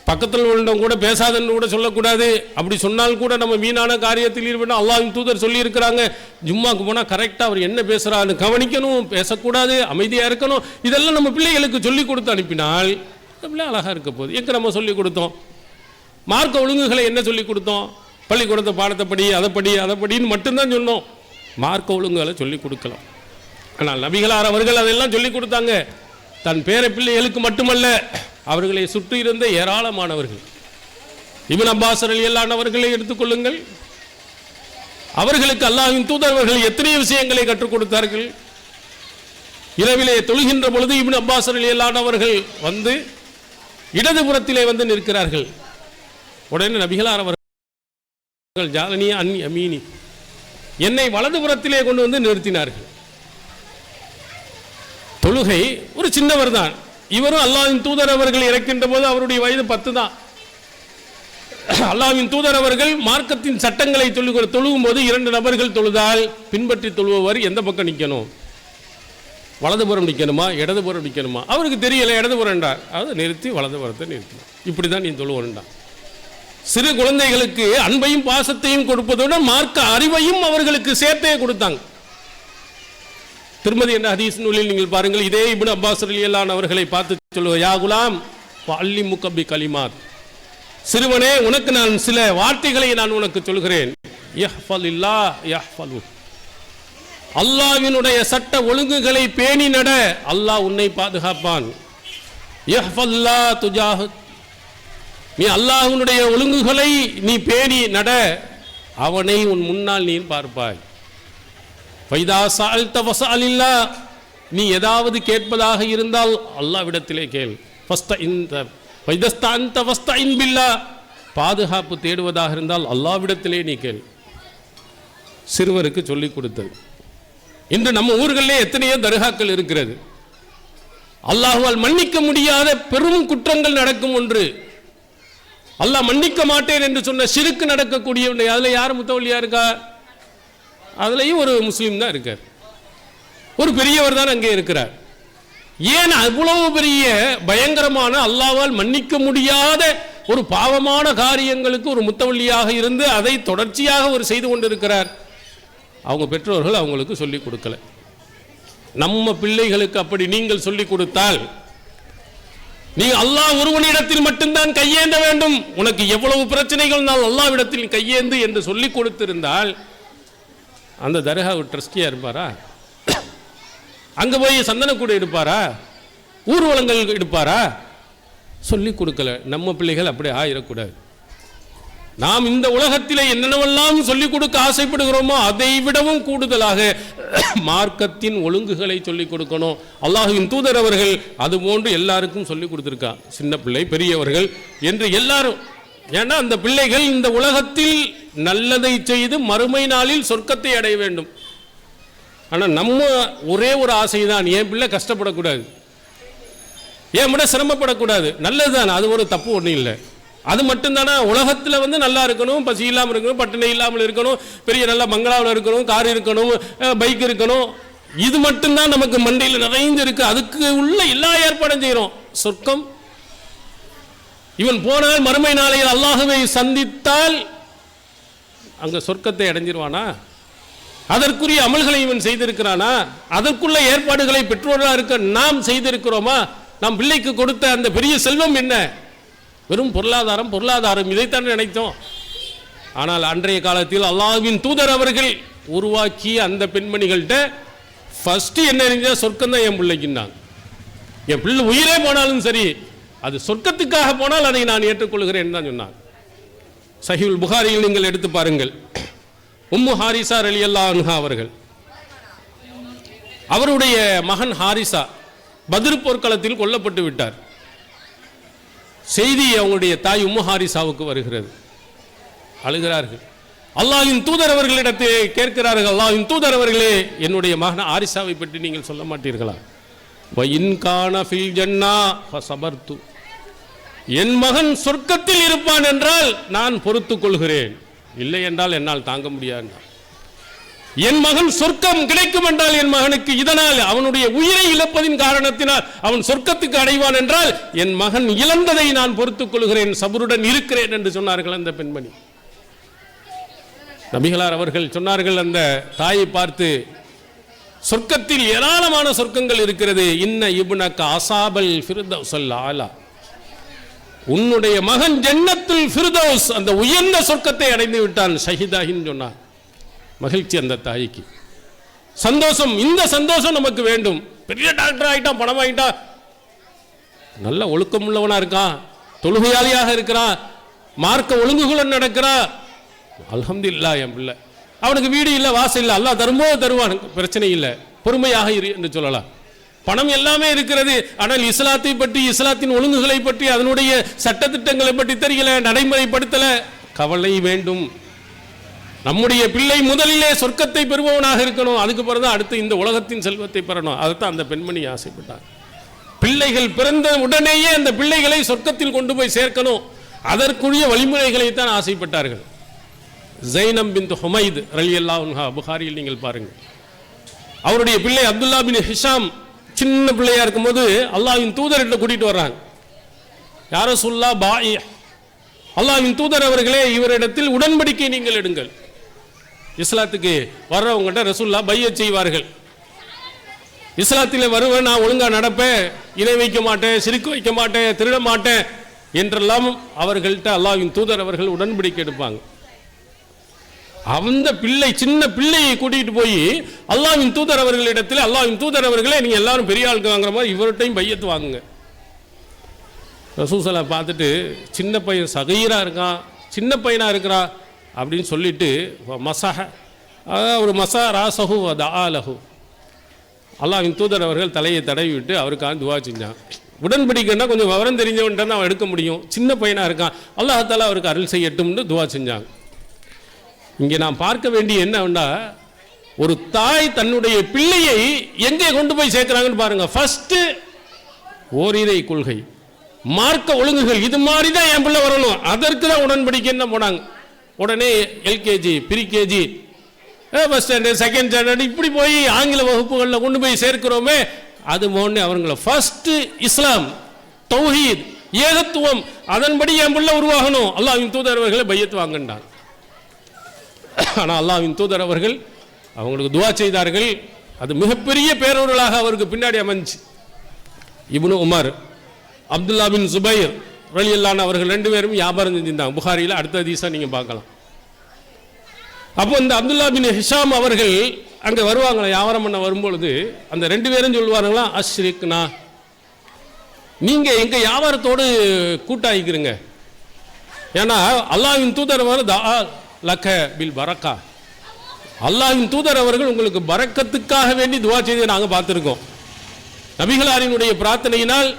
பக்கத்தில் உள்ளவங்க கூட பேசாதன்னு கூட சொல்லக்கூடாது. அப்படி சொன்னால் கூட நம்ம வீணான காரியத்தில் ஈடுபடணும். அல்லாஹ்வின் தூதர் சொல்லி இருக்கிறாங்க, ஜும்மாவுக்கு போனால் கரெக்டாக அவர் என்ன பேசுகிறான்னு கவனிக்கணும், பேசக்கூடாது, அமைதியாக இருக்கணும். இதெல்லாம் நம்ம பிள்ளைகளுக்கு சொல்லிக் கொடுத்து அனுப்பினால் பிள்ளை அழகாக இருக்க போகுது. எங்கே நம்ம சொல்லிக் கொடுத்தோம்? மார்க்க ஒழுங்குகளை என்ன சொல்லிக் கொடுத்தோம்? பள்ளிக்கூடத்தை பாடத்தைப்படி அதைப்படின்னு மட்டும்தான் சொன்னோம். மார்க்க ஒழுங்குகளை சொல்லிக் கொடுக்கலாம். ஆனால் நபிகளார் அவர்கள் அதெல்லாம் சொல்லிக் கொடுத்தாங்க. தன் பேர பிள்ளைகளுக்கு மட்டுமல்ல, அவர்களை சுற்றி இருந்த ஏராளமானவர்கள். இப்னு அப்பாஸ் ரலியல்லாஹு அன்ஹு அவர்களை எடுத்துக்கொள்ளுங்கள். அவர்களுக்கு அல்லாஹ்வின் தூதர்கள் எத்தனை விஷயங்களை கற்றுக் கொடுத்தார்கள். இரவிலே தொழுகின்ற பொழுது இப்னு அப்பாஸ் ரலியல்லாஹு அன்ஹு அவர்கள் இடதுபுறத்திலே நிற்கிறார்கள். உடனே நபிகளார் அவர்கள் ஜாலனியா அன்னி அமீனி, என்னை வலதுபுறத்திலே கொண்டு நிறுத்தினார்கள். தொழுகை ஒரு சின்னவர் தான். இவரும் அல்லாஹ்வின் தூதர் அவர்கள் இறக்கின்ற போது அவருடைய வயது 10 தான். அல்லாஹ்வின் தூதர் அவர்கள் மார்க்கத்தின் சட்டங்களை தொழுகும் போது 2 நபர்கள் தொழுதால் பின்பற்றி தொழுபவர் எந்த பக்கம் நிற்கணும்? வலதுபுறம் நிற்கணுமா, இடதுபுறம் நிற்கணுமா? அவருக்கு தெரியல, இடதுபுறம் என்றார். அதை நிறுத்தி வலதுபுறத்தை நிறுத்தினார். இப்படி தான் நீ தொழுவன்றார். சிறு குழந்தைகளுக்கு அன்பையும் பாசத்தையும் கொடுப்பதுடன் மார்க்க அறிவையும் அவர்களுக்கு சேர்த்தே கொடுத்தாங்க. திருமதி என்ற ஹதீஸ் நூலில் நீங்கள் பாருங்கள். இதே இப்னு அப்பாஸ் ரலியல்லாஹு அன்ஹு அவர்களை பார்த்து சொல்லுவார், யா குலாம் வஅல்லிமுக பிகலிமாத், சிறுவனே உனக்கு நான் சில வார்த்தைகளை நான் உனக்கு சொல்கிறேன். யஹ்ஃபலில்லாஹ் யஹ்ஃபலு, அல்லாஹ்வினுடைய சட்ட ஒழுங்குகளை பேணி நட, அல்லாஹ் உன்னை பாதுகாப்பான். யஹ்ஃபல்லாஹ் துஜாஹத், நீ அல்லாஹ்வினுடைய ஒழுங்குகளை நீ பேணி நட, அவனை உன் முன்னால் நீ பார்ப்பாய். ஃபைதா சஅல்த ஃபஸ்அலில்லாஹ், நீ ஏதாவது கேட்பதாக இருந்தால் அல்லாஹ்விடத்திலே கேள். ஃபைதஸ்தஅன்த ஃபஸ்தஇன் பில்லாஹ், பாதுகாப்பு தேடுவதாக இருந்தால் அல்லாஹ்விடத்திலே நீ கேள். சிறுவருக்கு சொல்லிக் கொடுத்தது. இன்று நம்ம ஊர்களிலே எத்தனையோ தர்காக்கள் இருக்கிறது. அல்லாஹ்வால் மன்னிக்க முடியாத பெரும் குற்றங்கள் நடக்கும் ஒன்று. அல்லாஹ் மன்னிக்க மாட்டேன் என்று சொன்ன ஷிர்க் நடக்கக்கூடிய ஒன்று. அதில் யார் முத்தவல்லியா இருக்கா? அதுலேயும் ஒரு முஸ்லீம் தான் இருக்கார், ஒரு பெரியவர் தான் அங்கே இருக்கிறார். ஏன் அவ்வளவு பெரிய பயங்கரமான அல்லாஹ்வால் மன்னிக்க முடியாத ஒரு பாவமான காரியங்களுக்கு ஒரு முத்தவல்லியாக இருந்து அதை தொடர்ச்சியாக ஒரு செய்து கொண்டிருக்கிறார்? அவங்க பெற்றோர்கள் அவங்களுக்கு சொல்லிக் கொடுக்கல. நம்ம பிள்ளைகளுக்கு அப்படி நீங்கள் சொல்லிக் கொடுத்தால், நீ அல்லாஹ் ஒருவனிடத்தில் மட்டும்தான் கையேந்த வேண்டும், உனக்கு எவ்வளவு பிரச்சனைகள் அல்லாஹ்விடத்தில் கையேந்து என்று சொல்லிக் கொடுத்திருந்தால் அந்த தர்கா ட்ரஸ்டியாக இருப்பாரா? அங்கே போய் சந்தனக்கூடை எடுப்பாரா? ஊர்வலங்கள் எடுப்பாரா? சொல்லி கொடுக்கல. நம்ம பிள்ளைகள் அப்படி ஆயிடக்கூடாது. நாம் இந்த உலகத்திலே என்னென்னவெல்லாம் சொல்லிக் கொடுக்க ஆசைப்படுகிறோமோ அதை விடவும் கூடுதலாக மார்க்கத்தின் ஒழுங்குகளை சொல்லிக் கொடுக்கணும். அல்லாஹ்வின் தூதர் அவர்கள் அதுபோன்று எல்லாருக்கும் சொல்லிக் கொடுத்துருக்கா. சின்ன பிள்ளை, பெரியவர்கள் என்று எல்லாரும். ஏன்னா அந்த பிள்ளைகள் இந்த உலகத்தில் நல்லதை செய்து மறுமை நாளில் சொர்க்கத்தை அடைய வேண்டும். ஆனால் நம்ம ஒரே ஒரு ஆசை தான், என் பிள்ளை கஷ்டப்படக்கூடாது, என் விட சிரமப்படக்கூடாது. நல்லதுதான், அது ஒரு தப்பு ஒன்றும் இல்லை. அது மட்டும்தானே உலகத்தில் நல்லா இருக்கணும், பசி இல்லாமல் இருக்கணும், பட்டினி இல்லாமல் இருக்கணும், பெரிய நல்ல பங்களாவில் இருக்கணும், கார் இருக்கணும், பைக் இருக்கணும். இது மட்டும்தான் நமக்கு மண்டையில் நிறைந்து இருக்கு. அதுக்கு உள்ள எல்லா ஏற்பாடும் செய்கிறோம். சொர்க்கம் இவன் போனால் மறுமை நாளையில் அல்லாஹ்வை சந்தித்தால் அங்கே சொர்க்கத்தை அடைஞ்சிருவானா? அதற்குரிய அமல்களை இவன் செய்திருக்கிறானா? அதற்குள்ள ஏற்பாடுகளை பெற்றோர்களாக இருக்க நாம் செய்திருக்கிறோமா? நாம் பிள்ளைக்கு கொடுத்த அந்த பெரிய செல்வம் என்ன? வெறும் பொருளாதாரம். பொருளாதாரம் இதைத்தான் நினைத்தோம். ஆனால் அன்றைய காலத்தில் அல்லாஹ்வின் தூதர் அவர்கள் உருவாக்கிய அந்த பெண்மணிகள்கிட்ட ஃபர்ஸ்ட் என்ன இருந்துச்சா? சொர்க்கம் தான் என் பிள்ளைக்குன்னாங்க. என் பிள்ளை உயிரே போனாலும் சரி, அது சொர்க்கத்துக்காக போனால் அதை நான் ஏற்றுக்கொள்கிறேன் தான் சொன்னாங்க. சஹீஹுல் புகாரியில் நீங்கள் எடுத்து பாருங்கள். உம்மு ஹாரிசா ரலியல்லாஹு அன்ஹா அவர்கள், அவருடைய மகன் ஹாரிசா பத்ர் போர்க்களத்தில் கொல்லப்பட்டு விட்டார். செய்தி அவங்களுடைய தாய் உம்மு ஹாரிசாவுக்கு வருகிறது. அழுகிறார்கள். அல்லாஹ்வின் தூதர் அவர்களிடத்தை கேட்கிறார்கள், அல்லாஹ்வின் தூதர் அவர்களே, என்னுடைய மகன் ஹாரிசாவை பற்றி நீங்கள் சொல்ல மாட்டீர்களா? வஇன் கான ஃபில் ஜன்னா ஃபஸபர்து, என் மகன் சொர்க்கத்தில் இருப்பான் என்றால் நான் பொறுத்துக் கொள்கிறேன், இல்லை என்றால் என்னால் தாங்க முடியாது. என் மகன் சொர்க்கம் கிடைக்கும் என்றால் என் மகனுக்கு இதனால் அவனுடைய உயிரை இழப்பதின் காரணத்தினால் அவன் சொர்க்கத்துக்கு அடைவான் என்றால் என் மகன் இழந்ததை நான் பொறுத்துக் கொள்கிறேன், சபருடன் இருக்கிறேன் என்று சொன்னார்கள் அந்த பெண்மணி. நபிகளார் அவர்கள் சொன்னார்கள் அந்த தாயை பார்த்து, சொர்க்கத்தில் ஏராளமான சொர்க்கங்கள் இருக்கிறது. இன்ன இப்னக அஸாபல் ஃபிர்தௌஸல் ஆலா, உன்னுடைய மகன் ஜன்னத்துல் ஃபிர்தௌஸ் அந்த உயர்ந்த சொர்க்கத்தை அடைந்து விட்டான் ஷஹீதாகின்னு சொன்னார். மகிழ்ச்சி அந்த தாய்க்கு, சந்தோஷம். இந்த சந்தோஷம் நமக்கு வேண்டும். பெரிய டாக்டர் ஆகிட்டான், பணம் ஆகிட்டான், நல்ல ஒழுக்கம் உள்ளவனா இருக்கான், தொழுகையாளியாக இருக்கிறான், மார்க்க ஒழுங்குகளுடன் நடக்கிறான், அல்ஹம்துலில்லாஹ் என் பிள்ளை. அவனுக்கு வீடு இல்லை, வாசல் இல்லை, அல்லாஹ் தரும்போது தருவான், பிரச்சனை இல்லை, பொறுமையாக இரு என்று சொல்லலாம். பணம் எல்லாமே இருக்கிறது, ஆனால் இஸ்லாத்தை பற்றி, இஸ்லாத்தின் ஒழுங்குகளை பற்றி, அதனுடைய சட்டத்திட்டங்களை பற்றி தெரியல, நடைமுறைப்படுத்தல. கவலை வேண்டும். நம்முடைய பிள்ளை முதலிலே சொர்க்கத்தை பெறுபவனாக இருக்கணும், அதுக்கு பிறகு அடுத்து இந்த உலகத்தின் செல்வத்தை பெறணும். அதைத்தான் அந்த பெண்மணி ஆசைப்பட்டார். பிள்ளைகள் பிறந்த உடனேயே அந்த பிள்ளைகளை சொர்க்கத்தில் கொண்டு போய் சேர்க்கணும், அதற்குரிய வழிமுறைகளை தான் ஆசைப்பட்டார்கள். ஜைனப் பின்த் ஹுமைத் ரலியல்லாஹு அன்ஹா, புகாரியில் நீங்கள் பாருங்கள். அவருடைய பிள்ளை அப்துல்லா பின் ஹிஷாம் சின்ன பிள்ளையா இருக்கும்போது அல்லாஹ்வின் தூதர்கிட்ட கூட்டிட்டு வர்றாங்க. யா ரசூலுல்லாஹ் பாஇ, அல்லாஹ்வின் தூதர் அவர்களே, இவரிடத்தில் உடன்படிக்கை நீங்கள் எடுங்கள். இஸ்லாத்துக்கு வர்றவங்ககிட்ட ரசூலுல்லாஹ் பையத் செய்வார்கள். இஸ்லாத்தில் வருவேன், நான் ஒழுங்கா நடப்பேன், இணை வைக்க மாட்டேன், சிரிக்கு வைக்க மாட்டேன், திருட மாட்டேன் என்றெல்லாம் அவர்கள்ட்ட அல்லாஹ்வின் தூதர் அவர்கள் உடன்படிக்கை எடுப்பாங்க. அந்த பிள்ளை, சின்ன பிள்ளையை கூட்டிகிட்டு போய் அல்லாஹ்வின் தூதர் அவர்களிடத்தில், அல்லாஹ்வின் தூதர் அவர்களே, நீங்கள் எல்லாரும் பெரிய ஆளுக்கு வாங்குற மாதிரி இவர்கிட்டையும் பையத்து வாங்குங்க. ரசூலுல்லாஹ் பார்த்துட்டு, சின்ன பையன் சகீரா இருக்கான், சின்ன பையனாக இருக்கிறான் அப்படின்னு சொல்லிட்டு மசஹ, ஒரு மசா ராசஹு தஆலஹு, அல்லாஹ்வின் தூதர் அவர்கள் தலையை தடவி விட்டு அவருக்காக துவா செஞ்சான். உடன்படிக்கைன்னா கொஞ்சம் விவரம் தெரிஞ்சவன்ட்டு தான் அவன் எடுக்க முடியும், சின்ன பையனாக இருக்கான், அல்லாஹ் தஆலா அவருக்கு அருள் செய்யட்டும்னு துவா செஞ்சாங்க. இங்கே நாம் பார்க்க வேண்டிய என்னன்னா, ஒரு தாய் தன்னுடைய பிள்ளையை எங்கே கொண்டு போய் சேர்க்கிறாங்கன்னு பாருங்க. ஃபர்ஸ்ட் ஓரிரை கொள்கை, மார்க்க ஒழுங்குகள், இது மாதிரி தான் என் பிள்ளை வரணும், அதற்கு தான் உடன்படிக்கைன்னு போனாங்க. உடனே LKG, pre-KG, first standard, second standard, இப்படி போய் ஆங்கில வகுப்புகளில் கொண்டு போய் சேர்க்கிறோமே, அது போன்று அவங்கள ஃபர்ஸ்ட் இஸ்லாம், தௌஹீத், ஏகத்துவம், அதன்படி என் பிள்ளை உருவாகணும். அல்லாஹ்வின் தூதர் அவர்களை பையத்து வாங்கினார். ஆனால் அல்லாஹ்வின் தூதர் அவர்கள் அவங்களுக்கு துவா செய்தார்கள். அது மிகப்பெரிய பேரவர்களாக அவருக்கு பின்னாடி அமைஞ்சு. இப்னு உமர், அப்துல்லா பின் சுபைர் ரலியல்லாஹு அவர்கள் ரெண்டு பேரும் வியாபாரம் செஞ்சிருந்தாங்க. புகாரியில் அடுத்த ஹதீஸை நீங்கள் பார்க்கலாம். அப்போ இந்த அப்துல்லா பின் ஹிஷாம் அவர்கள் அங்கே வருவாங்களா, வியாபாரம் பண்ண வரும்பொழுது அந்த 2 பேரும் சொல்லுவாருங்களா, அஷ்ரிக்னா, நீங்கள் எங்கள் வியாபாரத்தோடு கூட்டாயிக்கிறீங்க. ஏன்னா அல்லாஹ்வின் தூதர் லக்க பில் பரக்கா, அல்லாஹ்வின் தூதர் அவர்கள் உங்களுக்கு பரக்கத்துக்காக வேண்டி துவா செய்து நாங்கள் பார்த்துருக்கோம். நபிகளாரினுடைய பிரார்த்தனையினால்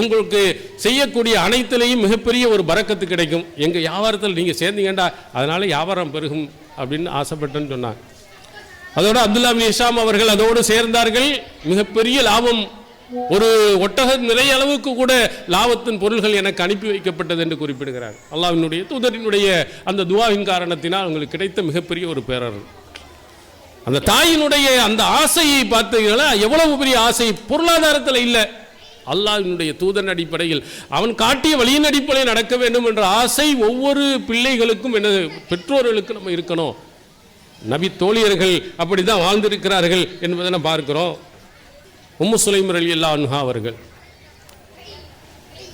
உங்களுக்கு செய்யக்கூடிய அனைத்திலையும் மிகப்பெரிய ஒரு பரக்கத்து கிடைக்கும். எங்கள் வியாபாரத்தில் நீங்கள் சேர்ந்தீங்கண்டா அதனால வியாபாரம் பெருகும் அப்படின்னு ஆசைப்பட்டேன்னு சொன்னாங்க. அதோட அப்துல்லா பின் ஹிஷாம் அவர்கள் அதோடு சேர்ந்தார்கள். மிகப்பெரிய லாபம், ஒரு ஒட்டக நிறைய அளவுக்கு கூட லாபத்தின் பொருள்கள் எனக்கு அனுப்பி வைக்கப்பட்டது என்று குறிப்பிடுகிறார். அல்லாஹ்வினுடைய தூதரினுடைய அந்த துவாவின் காரணத்தினால் உங்களுக்கு கிடைத்த மிகப்பெரிய ஒரு பேரர். அந்த தாயினுடைய அந்த ஆசையை பார்த்தீங்கன்னா எவ்வளவு பெரிய ஆசை, பொருளாதாரத்தில் இல்லை, அல்லாஹ்வினுடைய தூதரின் அடிப்படையில் அவன் காட்டிய வழியின் அடிப்படையில் நடக்க வேண்டும் என்ற ஆசை ஒவ்வொரு பிள்ளைகளுக்கும், என்ன பெற்றோர்களுக்கு நம்ம இருக்கணும். நபி தோழியர்கள் அப்படி தான் வாழ்ந்திருக்கிறார்கள் என்பதை நம்ம பார்க்கிறோம். உம்மு சுலைம் ரலியல்லாஹு அன்ஹா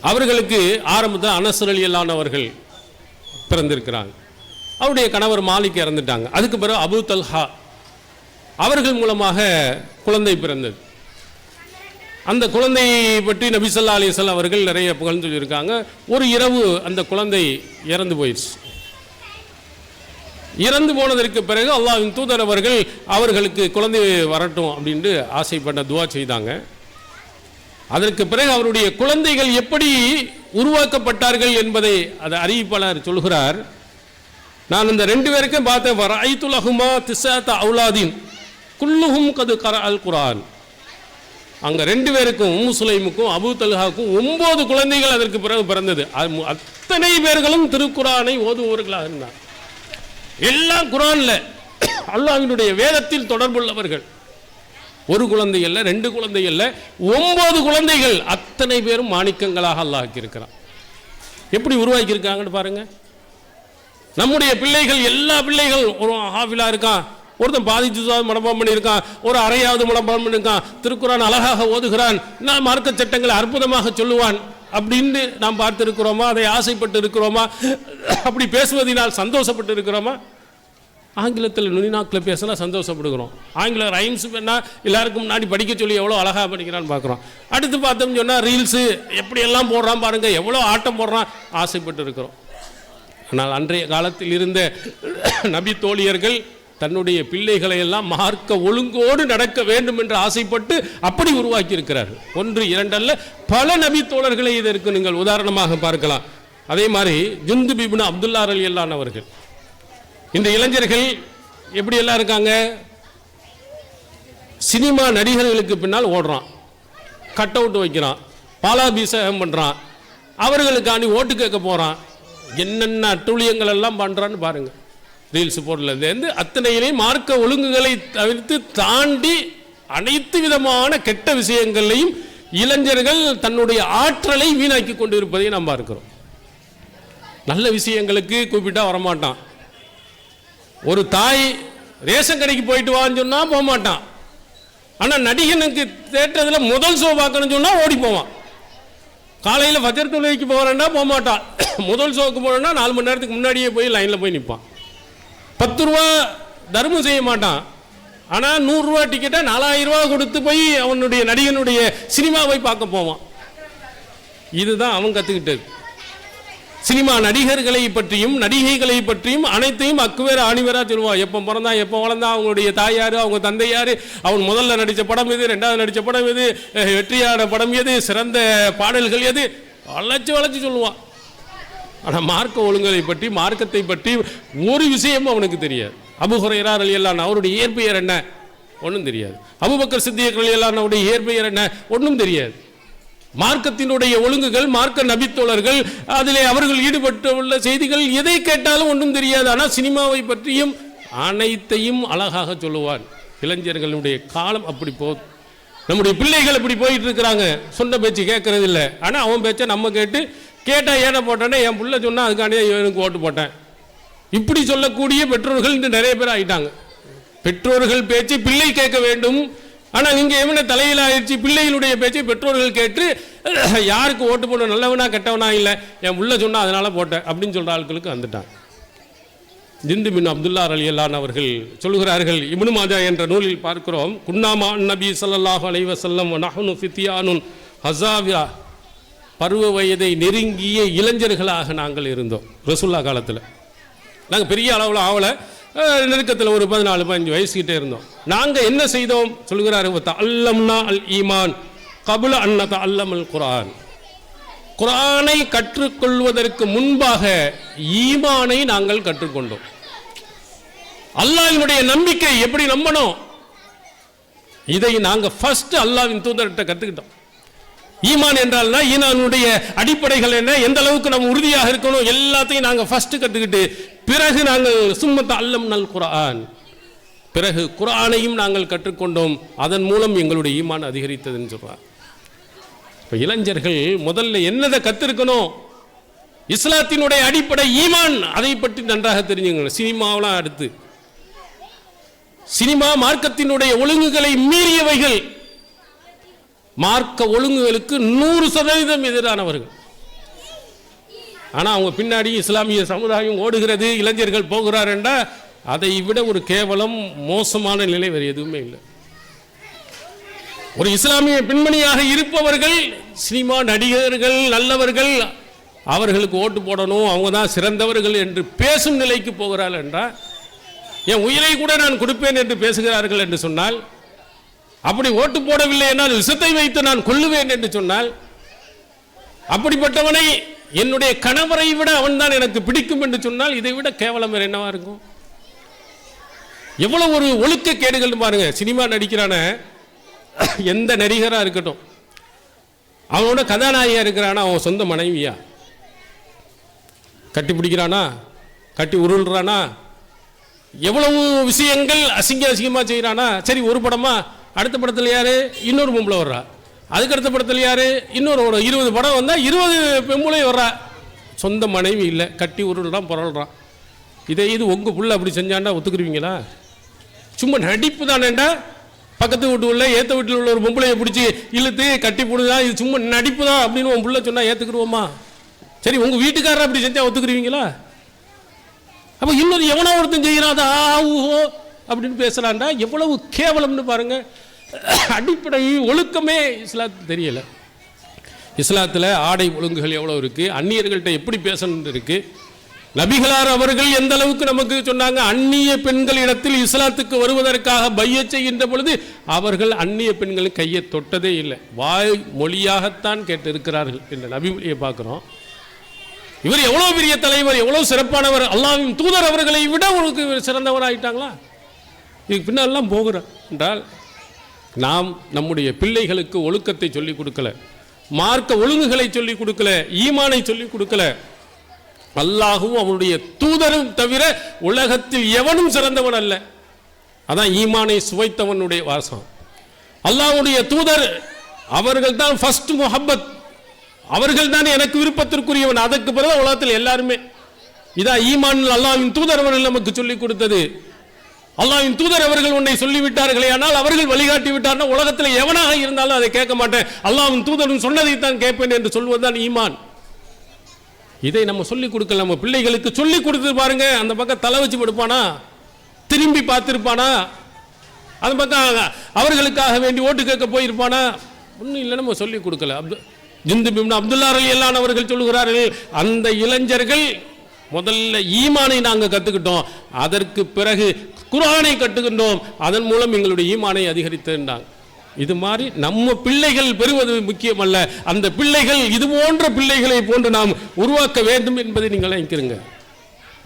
அவர்களுக்கு ஆரம்பத்தில் அனஸ் ரலியல்லாஹு அவர்கள் பிறந்திருக்கிறாங்க. அவருடைய கணவர் மாலிக் இறந்துட்டாங்க. அதுக்கு பிறகு அபூ தல்ஹா அவர்கள் மூலமாக குழந்தை பிறந்தது. அந்த குழந்தையை பற்றி நபி ஸல்லல்லாஹு அலைஹி வஸல்லம் அவர்கள் நிறைய புகழ்ந்து சொல்லியிருக்காங்க. ஒரு இரவு அந்த குழந்தை இறந்து போயிடுச்சு. இறந்து போனதற்கு பிறகு அல்லாஹ்வின் தூதர் அவர்கள் அவர்களுக்கு குழந்தை வரட்டும் அப்படின்ட்டு ஆசைப்பட்ட துவா செய்தாங்க. அதற்கு பிறகு அவருடைய குழந்தைகள் எப்படி உருவாக்கப்பட்டார்கள் என்பதை அதை அறிவிப்பாளர் சொல்கிறார். நான் இந்த 2 பேருக்கும் பார்த்தேன். வரைத்துல் அஹுமா திஸாத அவுலாதீன் குல்லுஹும் கது கரஅல் குர்ஆன். அங்கே 2 பேருக்கும், உம்மு சுலைமுக்கும் அபூ தல்ஹாவுக்கும் 9 குழந்தைகள் அதற்கு பிறகு பிறந்தது. அத்தனை பேர்களும் திருக்குரானை ஓதுபவர்களாக இருந்தார். எல்லாம் குரான்ல அல்லாஹ்வினுடைய வேதத்தில் தொடர்புள்ளவர்கள். ஒரு குழந்தை அல்ல, 2 குழந்தை அல்ல, 9 குழந்தைகள், அத்தனை பேரும் மாணிக்கங்களாக அல்லாஹ் இருக்கிறான். எப்படி உருவாக்கி இருக்காங்கன்னு பாருங்க. நம்முடைய பிள்ளைகள், எல்லா பிள்ளைகள், ஒரு ஹாஃபிலா இருக்கான், ஒருத்தன் பாதி ஜுஸாவது மனப்பாடம் பண்ணியிருக்கான், ஒரு அரையாவது மனப்பாடம் பண்ணியிருக்கான், திருக்குரான் அழகாக ஓதுகிறான், நான் மார்க்க சட்டங்களை அற்புதமாக சொல்லுவான் அப்படின்னு நாம் பார்த்திருக்கிறோமா? அதை ஆசைப்பட்டு இருக்கிறோமா? அப்படி பேசுவதனால் சந்தோஷப்பட்டு இருக்கிறோமா? ஆங்கிலத்தில் நுனிநாக்கில் பேசினா சந்தோஷப்படுகிறோம். ஆங்கில ரைம்ஸ் வேணால் எல்லாருக்கும் முன்னாடி படிக்க சொல்லி எவ்வளோ அழகாக படிக்கிறான்னு பார்க்குறோம். அடுத்து பார்த்தோம்னு சொன்னால் ரீல்ஸு எப்படியெல்லாம் போடுறான் பாருங்கள், எவ்வளோ ஆட்டம் போடுறான், ஆசைப்பட்டு இருக்கிறோம். ஆனால் அன்றைய காலத்தில் இருந்த நபி தோழியர்கள் தன்னுடைய பிள்ளைகளை எல்லாம் மார்க்க ஒழுங்கோடு நடக்க வேண்டும் என்று ஆசைப்பட்டு அப்படி உருவாக்கி இருக்கிறார்கள். 1 2 அல்ல, பல நபி தோழர்களை இதற்கு நீங்கள் உதாரணமாக பார்க்கலாம். அதே மாதிரி ஜுந்துப் இப்னு அப்துல்லா ரலியல்லாஹு அவர்கள், இந்த இளைஞர்கள் எப்படி எல்லாம் இருக்காங்க, சினிமா நடிகர்களுக்கு பின்னால் ஓடுறான், கட் அவுட் வைக்கிறான், பாலாபிஷேகம் பண்ணுறான், அவர்களுக்காண்டி ஓட்டு கேட்க போகிறான், என்னென்ன அட்டூழியங்கள் எல்லாம் பண்ணுறான்னு பாருங்க. ரீல்ஸ் போடுறதுலேருந்து அத்தனையிலையும் மார்க்க ஒழுங்குகளை தவிர்த்து தாண்டி அனைத்து விதமான கெட்ட விஷயங்களையும் இளைஞர்கள் தன்னுடைய ஆற்றலை வீணாக்கி கொண்டு இருப்பதை நாம் பார்க்கிறோம். நல்ல விஷயங்களுக்கு கூப்பிட்டா வரமாட்டான். ஒரு தாய் ரேஷன் கடைக்கு போயிட்டு வான்னு சொன்னால் போக மாட்டான். ஆனால் நடிகனுக்கு தேட்டத்தில் முதல் ஷோ பார்க்கணும்னு சொன்னால் ஓடி போவான். காலையில் ஃபஜர் தொழுகைக்கு போகிறேன்னா போக மாட்டான். முதல் ஷோக்கு போகிறேன்னா 4 மணி நேரத்துக்கு முன்னாடியே போய் லைனில் போய் நிற்பான். 10 ரூபா தர்மம் செய்ய மாட்டான். ஆனால் 100 ரூபா டிக்கெட்டை 4000 ரூபா கொடுத்து போய் அவனுடைய நடிகனுடைய சினிமாவை பார்க்க போவான். இதுதான் அவன் கற்றுக்கிட்டது. சினிமா நடிகர்களை பற்றியும் நடிகைகளை பற்றியும் அனைத்தையும் அக்குவேற ஆணிவேரா சொல்லுவான். எப்போ பிறந்தான், எப்போ வளர்ந்தான், அவங்களுடைய தாய் யார், அவங்க தந்தை யார், அவன் முதல்ல நடித்த படம் எது, 2வது நடித்த படம் எது, வெற்றியான படம் எது, சிறந்த பாடல்கள் எது, வளைச்சு சொல்லுவான். ஆனால் மார்க்க ஒழுங்குகளை பற்றி, மார்க்கத்தை பற்றி ஒரு விஷயமும் அவனுக்கு தெரியாது. அபூ ஹுரைரா ரலியல்லாஹு அவருடைய இயற்பெயர் என்ன, ஒன்றும் தெரியாது. அபூபக்கர் சித்திக் ரலியல்லாஹு அவருடைய இயற்பெயர் என்ன, ஒன்றும் தெரியாது. மார்க்கத்தினுடைய ஒழுங்குகள், மார்க்க நபித்தோழர்கள், அதிலே அவர்கள் ஈடுபட்டுள்ள செய்திகள் எதை கேட்டாலும் ஒன்றும் தெரியாது. ஆனால் சினிமாவை பற்றியும் அனைத்தையும் அழகாக சொல்லுவான். இளைஞர்களுடைய காலம் அப்படி போகுது. நம்முடைய பிள்ளைகள் இப்படி போயிட்டு இருக்கிறாங்க. சொன்ன பேச்சு கேட்கறது இல்லை. ஆனால் அவன் பேச்சை நம்ம கேட்டால் ஏன போட்டேன்னா என் பிள்ளை சொன்னால் அதுக்காண்டியே இவனுக்கு ஓட்டு போட்டேன். இப்படி சொல்லக்கூடிய பெற்றோர்கள் இன்று நிறைய பேர் ஆகிட்டாங்க. பெற்றோர்கள் பேச்சு பிள்ளை கேட்க வேண்டும். ஆனால் இங்கே எவனை தலையில் ஆயிடுச்சு, பிள்ளைகளுடைய பேச்சை பெற்றோர்கள் கேட்டு யாருக்கு ஓட்டு போடணும், நல்லவனா கெட்டவனா இல்லை, என் பிள்ளை சொன்னால் அதனால் போட்டேன் அப்படின்னு சொல்கிற ஆட்களுக்கு வந்துட்டாங்க. ஜிந்து பின் அப்துல்லா ரலியல்லாஹு அவர்கள் சொல்கிறார்கள், இப்னு மாஜா என்ற நூலில் பார்க்கிறோம், குன்னாமா நபி ஸல்லல்லாஹு அலைஹி வஸல்லம் நஹ்னு ஃபித்யானுன் ஹஸாவியா, பருவ வயதை நெருங்கிய இளைஞர்களாக நாங்கள் இருந்தோம். ரசூலுல்லாஹ் காலத்தில் நாங்கள் பெரிய அளவில் ஆவலை, நெருக்கத்தில் ஒரு 14-15 வயசுக்கிட்டே இருந்தோம். நாங்கள் என்ன செய்தோம் சொல்கிறார்கள், தஅல்லம்னா அல் ஈமான் கபுல அன் நதஅல்லமல் குர்ஆன், குர்ஆனை கற்றுக்கொள்வதற்கு முன்பாக ஈமானை நாங்கள் கற்றுக்கொண்டோம். அல்லாஹ்வினுடைய நம்பிக்கை எப்படி நம்பணும், இதை நாங்கள் ஃபர்ஸ்ட் அல்லாஹ்வின் தூதர்கிட்ட கற்றுக்கிட்டோம். ஈமான் என்றால்னா ஈமானுடைய அடிப்படைகள் என்ன, எந்த அளவுக்கு நம்ம உறுதியாக இருக்கணும், எல்லாத்தையும் நாங்கள் ஃபர்ஸ்ட் கற்றுக்கிட்டு பிறகு நாங்கள் சும்மத்த அல்லம்னல் குர்ஆன், பிறகு குர்ஆனையும் நாங்கள் கற்றுக்கொண்டோம். அதன் மூலம் எங்களுடைய ஈமான் அதிகரித்ததுன்னு சொல்றார். இப்போ இளைஞர்கள் முதல்ல என்னதை கற்றுக்கணும், இஸ்லாத்தினுடைய அடிப்படை ஈமான், அதை பற்றி நன்றாக தெரிஞ்சுங்க. சினிமாவெல்லாம் அடுத்து, சினிமா மார்க்கத்தினுடைய ஒழுங்குகளை மீறியவைகள், மார்க்க ஒழுங்குகளுக்கு 100% எதிரானவர்கள். ஆனால் அவங்க பின்னாடி இஸ்லாமிய சமுதாயம் ஓடுகிறது, இளைஞர்கள் போகிறார் என்றால் அதை விட ஒரு கேவலம் மோசமான நிலை வேறு எதுவுமே இல்லை. ஒரு இஸ்லாமிய பெண்மணியாக இருப்பவர்கள் சினிமா நடிகர்கள் நல்லவர்கள், அவர்களுக்கு ஓட்டு போடணும், அவங்க தான் சிறந்தவர்கள் என்று பேசும் நிலைக்கு போகிறார்கள் என்றால், என் உயிரை கூட நான் கொடுப்பேன் என்று பேசுகிறார்கள் என்று சொன்னால், அப்படி ஓட்டு போடவில்லை என்றால் விஷத்தை வைத்து நான் கொல்லுவேன் என்று சொன்னால், அப்படிப்பட்டவனை என்னுடைய கணவரை விட அவன் தான் எனக்கு பிடிக்கும் என்று சொன்னால், இதை விட கேவலம் வேறு என்னவா இருக்கும்? எவ்வளவு ஒரு ஒழுக்க கேடுகள் பாருங்க. சினிமா நடிக்கிறான எந்த நடிகராக இருக்கட்டும், அவனோட கதாநாயகியா இருக்கிறானா அவன் சொந்த மனைவியா, கட்டி பிடிக்கிறானா, கட்டி உருள்றானா, எவ்வளவு விஷயங்கள் அசிங்கமாக செய்கிறானா. சரி, ஒரு படமா, அடுத்த படத்தில் யாரு இன்னொரு பொம்பளை வர்றா, அதுக்கடுத்த படத்தில் யாரு இன்னொரு 20 படம் வந்தால் 20 பொம்பளை வர்றா, சொந்த மனைவி இல்லை, கட்டி உருள்றான் புரள்றான். இது உங்கள் புள்ள அப்படி செஞ்சாண்டா ஒத்துக்குருவீங்களா? சும்மா நடிப்பு தானேண்டா. பக்கத்து வீட்டு உள்ள ஏற்ற வீட்டில் உள்ள ஒரு பொம்பளையை பிடிச்சி இழுத்து கட்டி போடுதான், இது சும்மா நடிப்பு தான் அப்படின்னு உன் புள்ள சொன்னால் ஏற்றுக்குருவோமா? சரி, உங்கள் வீட்டுக்காரர் அப்படி செஞ்சால் ஒத்துக்குருவீங்களா? அப்போ இன்னொரு எவனோ ஒருத்தன் செய்கிறான், அது ஆஹோ அப்படின்னு பேசுகிறான்டா, எவ்வளவு கேவலம்னு பாருங்க. அடிப்படை ஒழுக்கமே இஸ்லாத்துக்கு தெரியலை. இஸ்லாத்தில் ஆடை ஒழுங்குகள் எவ்வளோ இருக்குது, அந்நியர்கள்ட்ட எப்படி பேசணும்னு இருக்குது. நபிகளார் அவர்கள் எந்த அளவுக்கு நமக்கு சொன்னாங்க, அந்நிய பெண்களிடத்தில் இஸ்லாத்துக்கு வருவதற்காக பையச் செய்கின்ற பொழுது அவர்கள் அந்நிய பெண்களின் கையை தொட்டதே இல்லை, வாய் மொழியாகத்தான் கேட்டு இருக்கிறார்கள் என்ற நபிமொழியை பார்க்குறோம். இவர் எவ்வளோ பெரிய தலைவர், எவ்வளோ சிறப்பானவர், அல்லாஹ்வின் தூதர் அவர்களை விட உங்களுக்கு சிறந்தவர் ஆகிட்டாங்களா? இதுக்கு பின்னாலெல்லாம் போகிறோம் என்றால், நாம் நம்முடைய பிள்ளைகளுக்கு ஒழுக்கத்தை சொல்லிக் கொடுக்கல, மார்க்க ஒழுங்குகளை சொல்லிக் கொடுக்கல, ஈமானை சொல்லிக் கொடுக்கல. அல்லாஹும் அவனுடைய தூதரும் தவிர உலகத்தில் எவனும் சிறந்தவன் அல்ல. அதான் ஈமானை சுவைத்தவனுடைய வாசம். அல்லாஹ்வுடைய தூதர் அவர்கள் தான் ஃபர்ஸ்ட் முஹப்பத், அவர்கள் தான் எனக்கு விருப்பத்திற்குரியவன், அதற்கு பிறகு உலகத்தில் எல்லாருமே. இதான் ஈமான் அல்லாஹ்வின் தூதர் அவர்கள் நமக்கு சொல்லிக் கொடுத்தது. அல்லாஹ்வின் தூதர் அவர்கள் உன்னை சொல்லிவிட்டார்களே, ஆனால் அவர்கள் வழிகாட்டி விட்டார்கள், உலகத்தில் எவனாக இருந்தாலும் அதை கேட்க மாட்டேன், அல்லாஹ்வின் தூதரும் சொன்னதைத்தான் கேட்பேன் என்று சொல்வதுதான் ஈமான். இதை நம்ம சொல்லிக் கொடுக்கல, நம்ம பிள்ளைகளுக்கு சொல்லிக் கொடுத்து பாருங்க. அந்த பக்கம் தலை வச்சு படுப்பானா, திரும்பி பார்த்திருப்பானா, அந்த பக்கம் அவர்களுக்காக வேண்டி ஓட்டு கேட்க போயிருப்பானா? ஒன்றும் இல்லை, நம்ம சொல்லிக் கொடுக்கல. ஜிந்து பின் அப்துல்லா ரலியல்லாஹு அவர்கள் சொல்லுகிறார்கள், அந்த இளைஞர்கள் முதல்ல ஈமானை நாங்கள் கற்றுக்கிட்டோம், அதற்கு பிறகு குர்ஆனை கற்றுக்கின்றோம், அதன் மூலம் எங்களுடைய ஈமானை அதிகரித்தாங்க. இது மாதிரி நம்ம பிள்ளைகள் பெறுவது முக்கியமல்ல, அந்த பிள்ளைகள் இது போன்ற பிள்ளைகளை போன்று நாம் உருவாக்க வேண்டும் என்பதை நீங்கள் நினைக்கிறீங்க.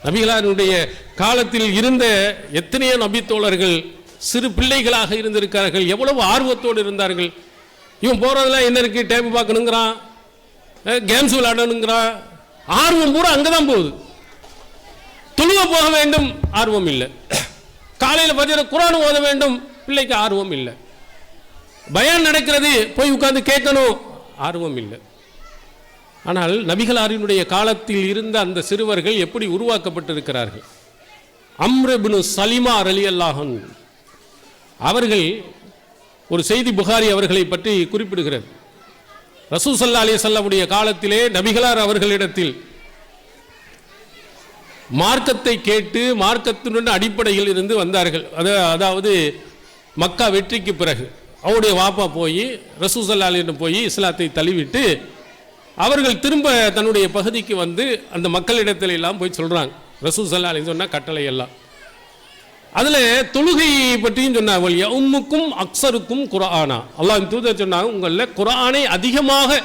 நபிகளாருடைய காலத்தில் இருந்த எத்தனையோ நபித்தோழர்கள் சிறு பிள்ளைகளாக இருந்திருக்கிறார்கள், எவ்வளவு ஆர்வத்தோடு இருந்தார்கள். இவன் போகிறதெல்லாம் என்ன இருக்குது, டேப் பார்க்கணுங்கிறான், கேம்ஸ் விளையாடணுங்கிறான், ஆர்வம் பூரா அங்கே தான் போகுது. தொழுவ போக வேண்டும், ஆர்வம் இல்லை. காலையில் ஃபஜ்ர் குர்ஆன் ஓத வேண்டும், பிள்ளைக்கு ஆர்வம் இல்லை. பயான் நடக்கிறது, போய் உட்கார்ந்து கேட்கணும், ஆர்வம் இல்லை. ஆனால் நபிகளாரினுடைய காலத்தில் இருந்த அந்த சிறுவர்கள் எப்படி உருவாக்கப்பட்டிருக்கிறார்கள். அம்ர் இப்னு சலிமா ரலியல்லாஹு அன்ஹு அவர்கள், ஒரு செய்தி புகாரி அவர்களை பற்றி குறிப்பிடுகிறது. ரசூல் ஸல்லல்லாஹு அலைஹி வஸல்லம் காலத்திலே நபிகளார் அவர்களிடத்தில் மார்க்கத்தை கேட்டு மார்க்கத்தினுடைய அடிப்படையில் இருந்து வந்தார்கள். அதாவது மக்கா வெற்றிக்கு பிறகு அவருடைய வாப்பா போய் ரசூல் ஸல்லல்லாஹு அலைஹி வஸல்லம் போய் இஸ்லாத்தை தழுவிட்டு அவர்கள் திரும்ப தன்னுடைய பகுதிக்கு வந்து அந்த மக்களிடத்தில் எல்லாம் போய் சொல்கிறாங்க. ரசூல் ஸல்லல்லாஹு அலைஹி வஸல்லம் சொன்ன கட்டளை எல்லாம் அதில் தொழுகை பற்றியும் சொன்னாங்க. யஉம்முக்கும் அக்ஸருக்கும் குர்ஆனா, அல்லாஹ்வின் தூதர் சொன்னாங்க, உங்களில் குர்ஆனை அதிகமாக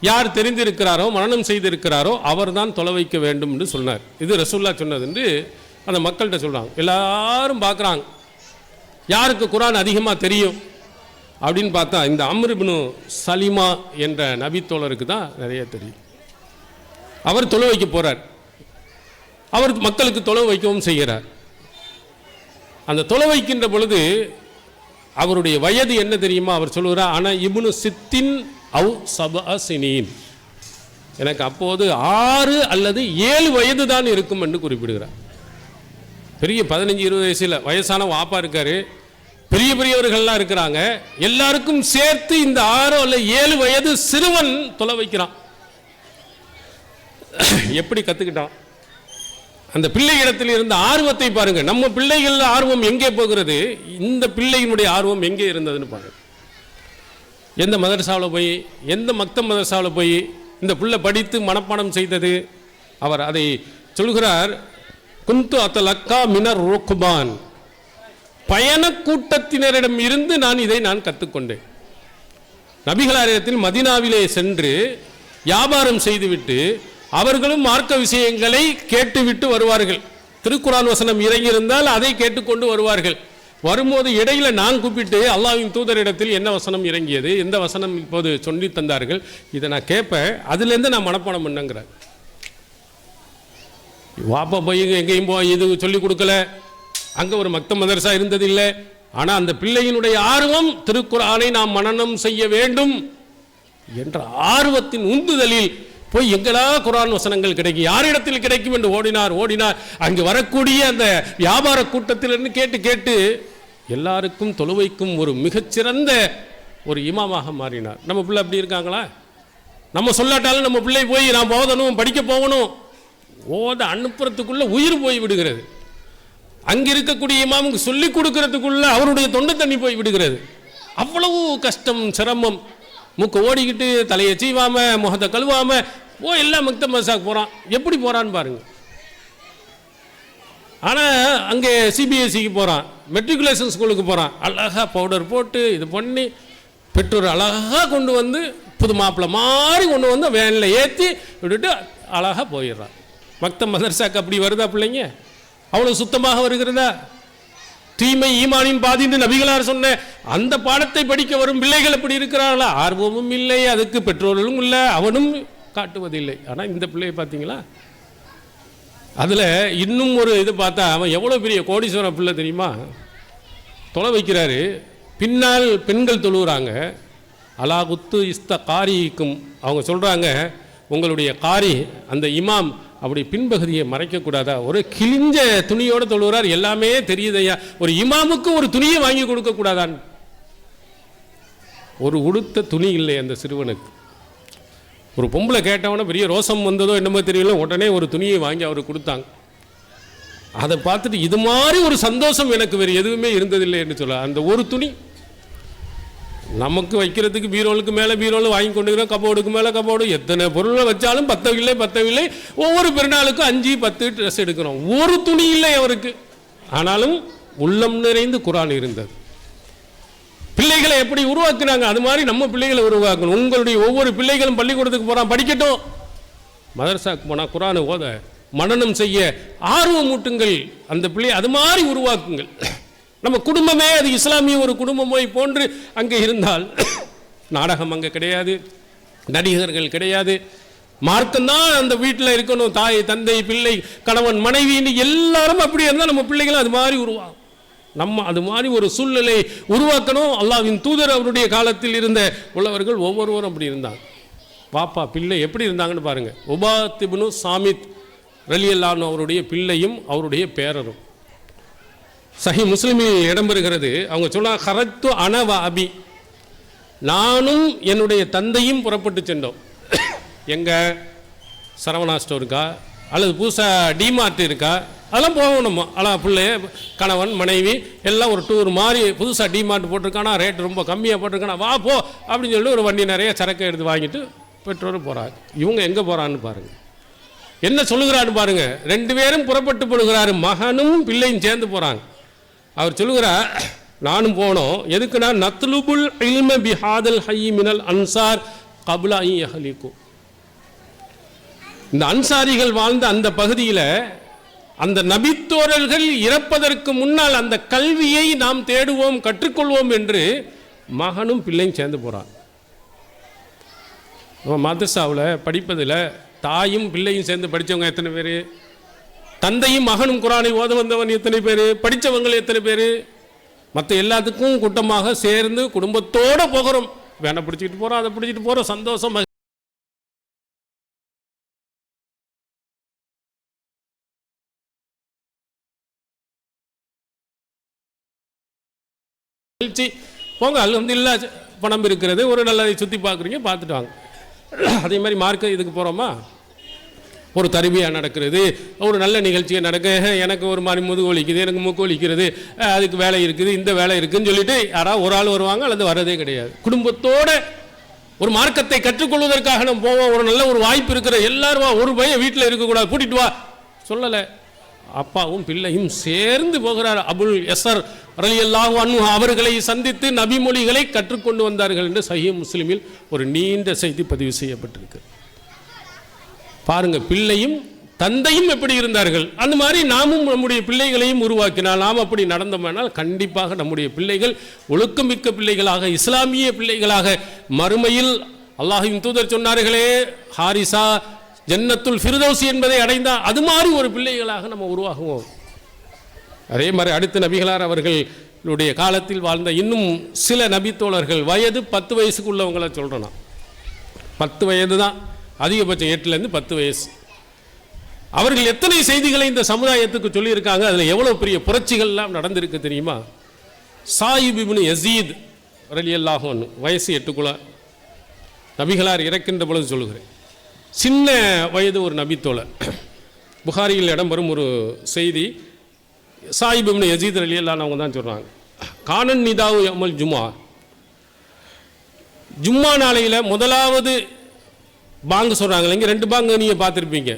யார் தெரிந்திருக்கிறாரோ மனனம் செய்திருக்கிறாரோ அவர் தான் தொலை வைக்க வேண்டும் என்று சொன்னார். இது ரசூலுல்லாஹ் சொன்னது என்று அந்த மக்கள்கிட்ட சொல்கிறாங்க. எல்லாரும் பார்க்குறாங்க யாருக்கு குர்ஆன் அதிகமாக தெரியும் அப்படின்னு பார்த்தா இந்த அம்ர் இப்னு சலிமா என்ற நபி தோழருக்கு தான் நிறைய தெரியும். அவர் தொலை வைக்க போகிறார். அவர் மக்களுக்கு தொலை வைக்கவும் செய்கிறார். அந்த தொலை வைக்கின்ற பொழுது அவருடைய வயது என்ன தெரியுமா? அவர் சொல்லுகிறார், ஆனால் இப்னு சித்தின் அவு சபஅ சினீன், எனக்கு அப்போது 6 அல்லது 7 வயது தான் இருக்கும் என்று குறிப்பிடுகிறார். பெரிய 15-20 வயசில் வயசான வாப்பா இருக்காரு, பெரிய பெரியவர்கள்லாம் இருக்கிறாங்க, எல்லாருக்கும் சேர்த்து இந்த 6 அல்லது 7 வயது சிறுவன் தொலை வைக்கிறான். எப்படி கற்றுக்கிட்டான்? அந்த பிள்ளை இடத்தில் இருந்த ஆர்வத்தை பாருங்க. நம்ம பிள்ளைகள் ஆர்வம் எங்கே போகிறது, இந்த பிள்ளையினுடைய ஆர்வம் எங்கே இருந்ததுன்னு பாருங்க. எந்த மதரசாவில் போய், எந்த மக்தப் மதரசாவில் போய் இந்த பிள்ளை படித்து மனப்பாடம் செய்தது? அவர் அதை சொல்கிறார், குந்து அத்தலக்கா மினர் ருக்பான், பயண கூட்டத்தினரிடம் இருந்து நான் கற்றுக்கொண்டேன். நபிகளாரிடத்தில் மதீனாவிலே சென்று வியாபாரம் செய்துவிட்டு அவர்களும் மார்க்க விஷயங்களை கேட்டுவிட்டு வருவார்கள். திருக்குர்ஆன் வசனம் இறங்கியிருந்தால் அதை கேட்டுக்கொண்டு வருவார்கள். வரும்போது இடையில நான் கூப்பிட்டு அல்லாஹ்வின் தூதரிடத்தில் என்ன வசனம் இறங்கியது, எந்த வசனம் இப்போது சொல்லி தந்தார்கள், இதை நான் கேட்பேன், அதுலேருந்து நான் மனப்பாடம் பண்ணங்கிறேன். வாப்பா போய் எங்கேயும் போய் இது சொல்லிக் கொடுக்கல, அங்கே ஒரு மக்தப் மதரசா இருந்தது இல்லை. ஆனால் அந்த பிள்ளையினுடைய ஆர்வம் திருக்குர்ஆனை நாம் மனனம் செய்ய வேண்டும் என்ற ஆர்வத்தின் உந்துதலில் போய் எங்களா குர்ஆன் வசனங்கள் கிடைக்கும், யாரிடத்தில் கிடைக்கும் என்று ஓடினார். அங்கு வரக்கூடிய அந்த வியாபார கூட்டத்திலிருந்து கேட்டு கேட்டு எல்லாருக்கும் தொழுவைக்கும் ஒரு மிகச்சிறந்த ஒரு இமாமாக மாறினார். நம்ம பிள்ளை அப்படி இருக்காங்களா? நம்ம சொல்லாட்டாலும் நம்ம பிள்ளை போய் நான் போதணும், படிக்க போகணும், ஓத அனுப்புறதுக்குள்ள உயிர் போய் விடுகிறது. அங்கே இருக்கக்கூடிய இமாமுக்கு சொல்லிக் கொடுக்கறதுக்குள்ள அவருடைய தொண்டை தண்ணி போய் விடுகிறது. அவ்வளவு கஷ்டம், சிரமம். மூக்க ஓடிக்கிட்டு தலையை சீவாம முகத்தை கழுவாம எல்லாம் மக்தப் மதரசாக்கு போகிறான். எப்படி போகிறான்னு பாருங்க. ஆனால் அங்கே சிபிஎஸ்சிக்கு போகிறான், மெட்ரிகுலேஷன் ஸ்கூலுக்கு போகிறான், அழகாக பவுடர் போட்டு இது பண்ணி பெற்றோர் அழகாக கொண்டு வந்து புது மாப்பிள்ளை மாதிரி கொண்டு வந்து வேனில் ஏற்றி விட்டுட்டு அழகாக போயிடுறான். மக்தப் மதரசாக்கு அப்படி வருதா பிள்ளைங்க? அவ்வளோ சுத்தமாக வருகிறதா? தீமை ஈமானின் பாதின்னு நபிகளார் சொன்ன அந்த பாடத்தை படிக்க வரும் பிள்ளைகள் எப்படி இருக்கிறார்களா? ஆர்வமும் இல்லை, அதுக்கு பெற்றோர்களும் இல்லை, அவனும் காட்டுவதில்லை. ஆனால் இந்த பிள்ளையை பார்த்தீங்களா? அதில் இன்னும் ஒரு இது பார்த்தா அவன் எவ்வளோ பெரிய கோடீஸ்வர பிள்ளை தெரியுமா? தொலை வைக்கிறாரு, பின்னால் பெண்கள் தொழுகிறாங்க. அலா குத்து இஸ்த காரிக்கும், அவங்க சொல்கிறாங்க, உங்களுடைய காரி அந்த இமாம் அப்படி பின்பகுதியை மறைக்கக்கூடாதா? ஒரு கிழிஞ்ச துணியோடு தொழுகிறார், எல்லாமே தெரியுதையா, ஒரு இமாமுக்கு ஒரு துணியை வாங்கி கொடுக்கக்கூடாதான்? ஒரு உடுத்த துணி இல்லை அந்த சிறுவனுக்கு. ஒரு பொம்பளை கேட்டவன பெரிய ரோசம் வந்ததோ என்னமோ தெரியல, உடனே ஒரு துணியை வாங்கி அவருக்கு கொடுத்தாங்க. அதை பார்த்துட்டு இது மாதிரி ஒரு சந்தோஷம் எனக்கு வேறு எதுவுமே இருந்ததில்லை என்று சொல்ல. அந்த ஒரு துணி நமக்கு வைக்கிறதுக்கு பீரோலுக்கு மேலே பீரோல் வாங்கி கொண்டுக்கிறோம், கபோர்டுக்கு மேலே கபோர்டு, எத்தனை பொருளை வச்சாலும் பத்தவில்லை. ஒவ்வொரு பெருநாளுக்கும் 5-10 ட்ரெஸ் எடுக்கிறோம். ஒரு துணி இல்லை அவருக்கு. ஆனாலும் உள்ளம் நிறைந்து குர்ஆன் இருந்தது. பிள்ளைகளை எப்படி உருவாக்குனாங்க, அது மாதிரி நம்ம பிள்ளைகளை உருவாக்கணும். உங்களுடைய ஒவ்வொரு பிள்ளைகளும் பள்ளிக்கூடத்துக்கு போகிறான், படிக்கட்டும். மதரசாக்கு போனால் குர்ஆனை ஓத மனனம் செய்ய ஆர்வம் ஊட்டுங்கள். அந்த பிள்ளை அது மாதிரி உருவாக்குங்கள். நம்ம குடும்பமே அது இஸ்லாமிய ஒரு குடும்பமை போன்று அங்கே இருந்தால், நாடகம் அங்கே கிடையாது, நடிகர்கள் கிடையாது, மார்க்கம்தான் அந்த வீட்டில் இருக்கணும். தாய் தந்தை பிள்ளை கணவன் மனைவின்னு எல்லாரும் அப்படி இருந்தால் நம்ம பிள்ளைகளும் அது மாதிரி உருவாகும். நம்ம அது மாதிரி ஒரு சூழ்நிலை உருவாக்கணும். அல்லாஹ்வின் தூதர் அவருடைய காலத்தில் இருந்த உள்ளவர்கள் ஒவ்வொருவரும் அப்படி இருந்தாங்க. பாப்பா பிள்ளை எப்படி இருந்தாங்கன்னு பாருங்க. உபாத் இப்னு சாமித் ரலியல்லாஹு அன்ஹு அவருடைய பிள்ளையும் அவருடைய பேரரும் சஹீஹ் முஸ்லிமில் இடம்பெறுகிறது. அவங்க சொன்னாங்க, ஹரத்து அனவ அபி, நானும் என்னுடைய தந்தையும் புறப்பட்டு சென்றோம். எங்க? சரவணா ஸ்டோருக்கா, அல்லது புதுசாக டிமார்ட் இருக்கா, அதெல்லாம் போகணும் நம்ம. ஆனால் பிள்ளைய கணவன் மனைவி எல்லாம் ஒரு டூர் மாதிரி புதுசாக டிமார்ட் போட்டிருக்கானா, ரேட் ரொம்ப கம்மியாக போட்டிருக்கானா, வா போ அப்படின்னு சொல்லிட்டு ஒரு வண்டி நிறைய சரக்கு எடுத்து வாங்கிட்டு பெற்றோரும் போகிறாங்க. இவங்க எங்கே போகிறான்னு பாருங்கள், என்ன சொல்லுகிறான்னு பாருங்கள். 2 பேரும் புறப்பட்டு போடுகிறாரு, மகனும் பிள்ளையும் சேர்ந்து போகிறாங்க. அவர் சொல்லுகிறார், நானும் போனோம். எதுக்குன்னா நத்லுபுல் இல்ம பிஹாதல் ஹய்யி மினல் அன்சார் கப்ல ஐ யஹ்லிகு. இந்த அன்சாரிகள் வாழ்ந்த அந்த பகுதியில் அந்த நபித்தோழர்கள் இறப்பதற்கு முன்னால் அந்த கல்வியை நாம் தேடுவோம், கற்றுக்கொள்வோம் என்று மகனும் பிள்ளையும் சேர்ந்து போகிறார். நம்ம மதரசாவில் படிப்பதில் தாயும் பிள்ளையும் சேர்ந்து படித்தவங்க எத்தனை பேர்? தந்தையும் மகனும் குரானை ஓத வந்தவன் எத்தனை பேர்? படித்தவங்க எத்தனை பேர்? மற்ற எல்லாத்துக்கும் கூட்டமாக சேர்ந்து குடும்பத்தோடு போகிறோம். வேணை பிடிச்சிக்கிட்டு போகிறோம், அதை பிடிச்சிட்டு போகிறோம், சந்தோஷம் போங்க. அல்ஹம்துலில்லாஹ் பணம் இருக்கிறது, ஒரு நல்லதை சுற்றி பார்க்குறீங்க, பார்த்துட்டு வாங்க. அதே மாதிரி மார்க்க இதுக்கு போகிறோமா, ஒரு தருவியாக நடக்கிறது, ஒரு நல்ல நிகழ்ச்சியை நடக்க, எனக்கு ஒரு மாதிரி முதுகு வலிக்குது, எனக்கு மூக்கு வலிக்கிறது, அதுக்கு வேலை இருக்குது, இந்த வேலை இருக்குதுன்னு சொல்லிட்டு யாராவது ஒரு ஆள் வருவாங்க, அல்லது வரதே கிடையாது. குடும்பத்தோடு ஒரு மார்க்கத்தை கற்றுக்கொள்வதற்காக நம்ம போவோம். ஒரு நல்ல ஒரு வாய்ப்பு இருக்கிற எல்லாரும், ஒரு பையன் வீட்டில் இருக்கக்கூடாது, கூட்டிகிட்டு வா சொல்லலை. அப்பாவும் பிள்ளையும் சேர்ந்து போகிறார். அபுல் யஸர் ரலியல்லாஹு அன்ஹு அவர்களை சந்தித்து நபிமொழிகளை கற்றுக்கொண்டு வந்தார்கள் என்று சஹீஹ் முஸ்லிமில் ஒரு நீண்ட செய்தி பதிவு செய்யப்பட்டிருக்கு. பாருங்க, பிள்ளையும் தந்தையும் எப்படி இருந்தார்கள். அந்த மாதிரி நாமும் நம்முடைய பிள்ளைகளையும் உருவாக்கினால், நாம் அப்படி நடந்தோம்னால் கண்டிப்பாக நம்முடைய பிள்ளைகள் ஒழுக்கமிக்க பிள்ளைகளாக, இஸ்லாமிய பிள்ளைகளாக மறுமையில் அல்லாஹ்வின் தூதர் சொன்னார்களே, ஹாரிசா ஜன்னத்துல் ஃபிர்தௌஸ் என்பதை அடைந்தால் அது மாதிரி ஒரு பிள்ளைகளாக நம்ம உருவாகுவோம். அதே மாதிரி அடுத்த நபிகளார் அவர்களுடைய காலத்தில் வாழ்ந்த இன்னும் சில நபித்தோழர்கள், வயது 10 வயசுக்குள்ளவங்கள சொல்கிறேன் நான். 10 வயது தான் அதிகபட்சம், 8லேருந்து 10 வயசு. அவர்கள் எத்தனை செய்திகளை இந்த சமுதாயத்துக்கு சொல்லியிருக்காங்க, அதில் எவ்வளோ பெரிய புரட்சிகள்லாம் நடந்திருக்கு தெரியுமா? சாயிப் இப்னு யஸீத் ரலியல்லாஹு அன்ஹு, வயசு 8குள்ள, நபிகளார் இறக்கின்ற பொழுது சொல்லுகிறேன். சின்ன வயது ஒரு நபித்தோழர். புகாரியில் இடம்பெறும் ஒரு செய்தி, சாயிப் இப்னு யஸீத் ரலியல்லாஹு அவங்க தான் சொல்கிறாங்க. கானன் நிதாவு யமல் ஜும்மா, ஜும்மா நாளையில் முதலாவது பாங்கு சொல்கிறாங்க. இங்கே 2 பாங்கு நீங்கள் பார்த்துருப்பீங்க.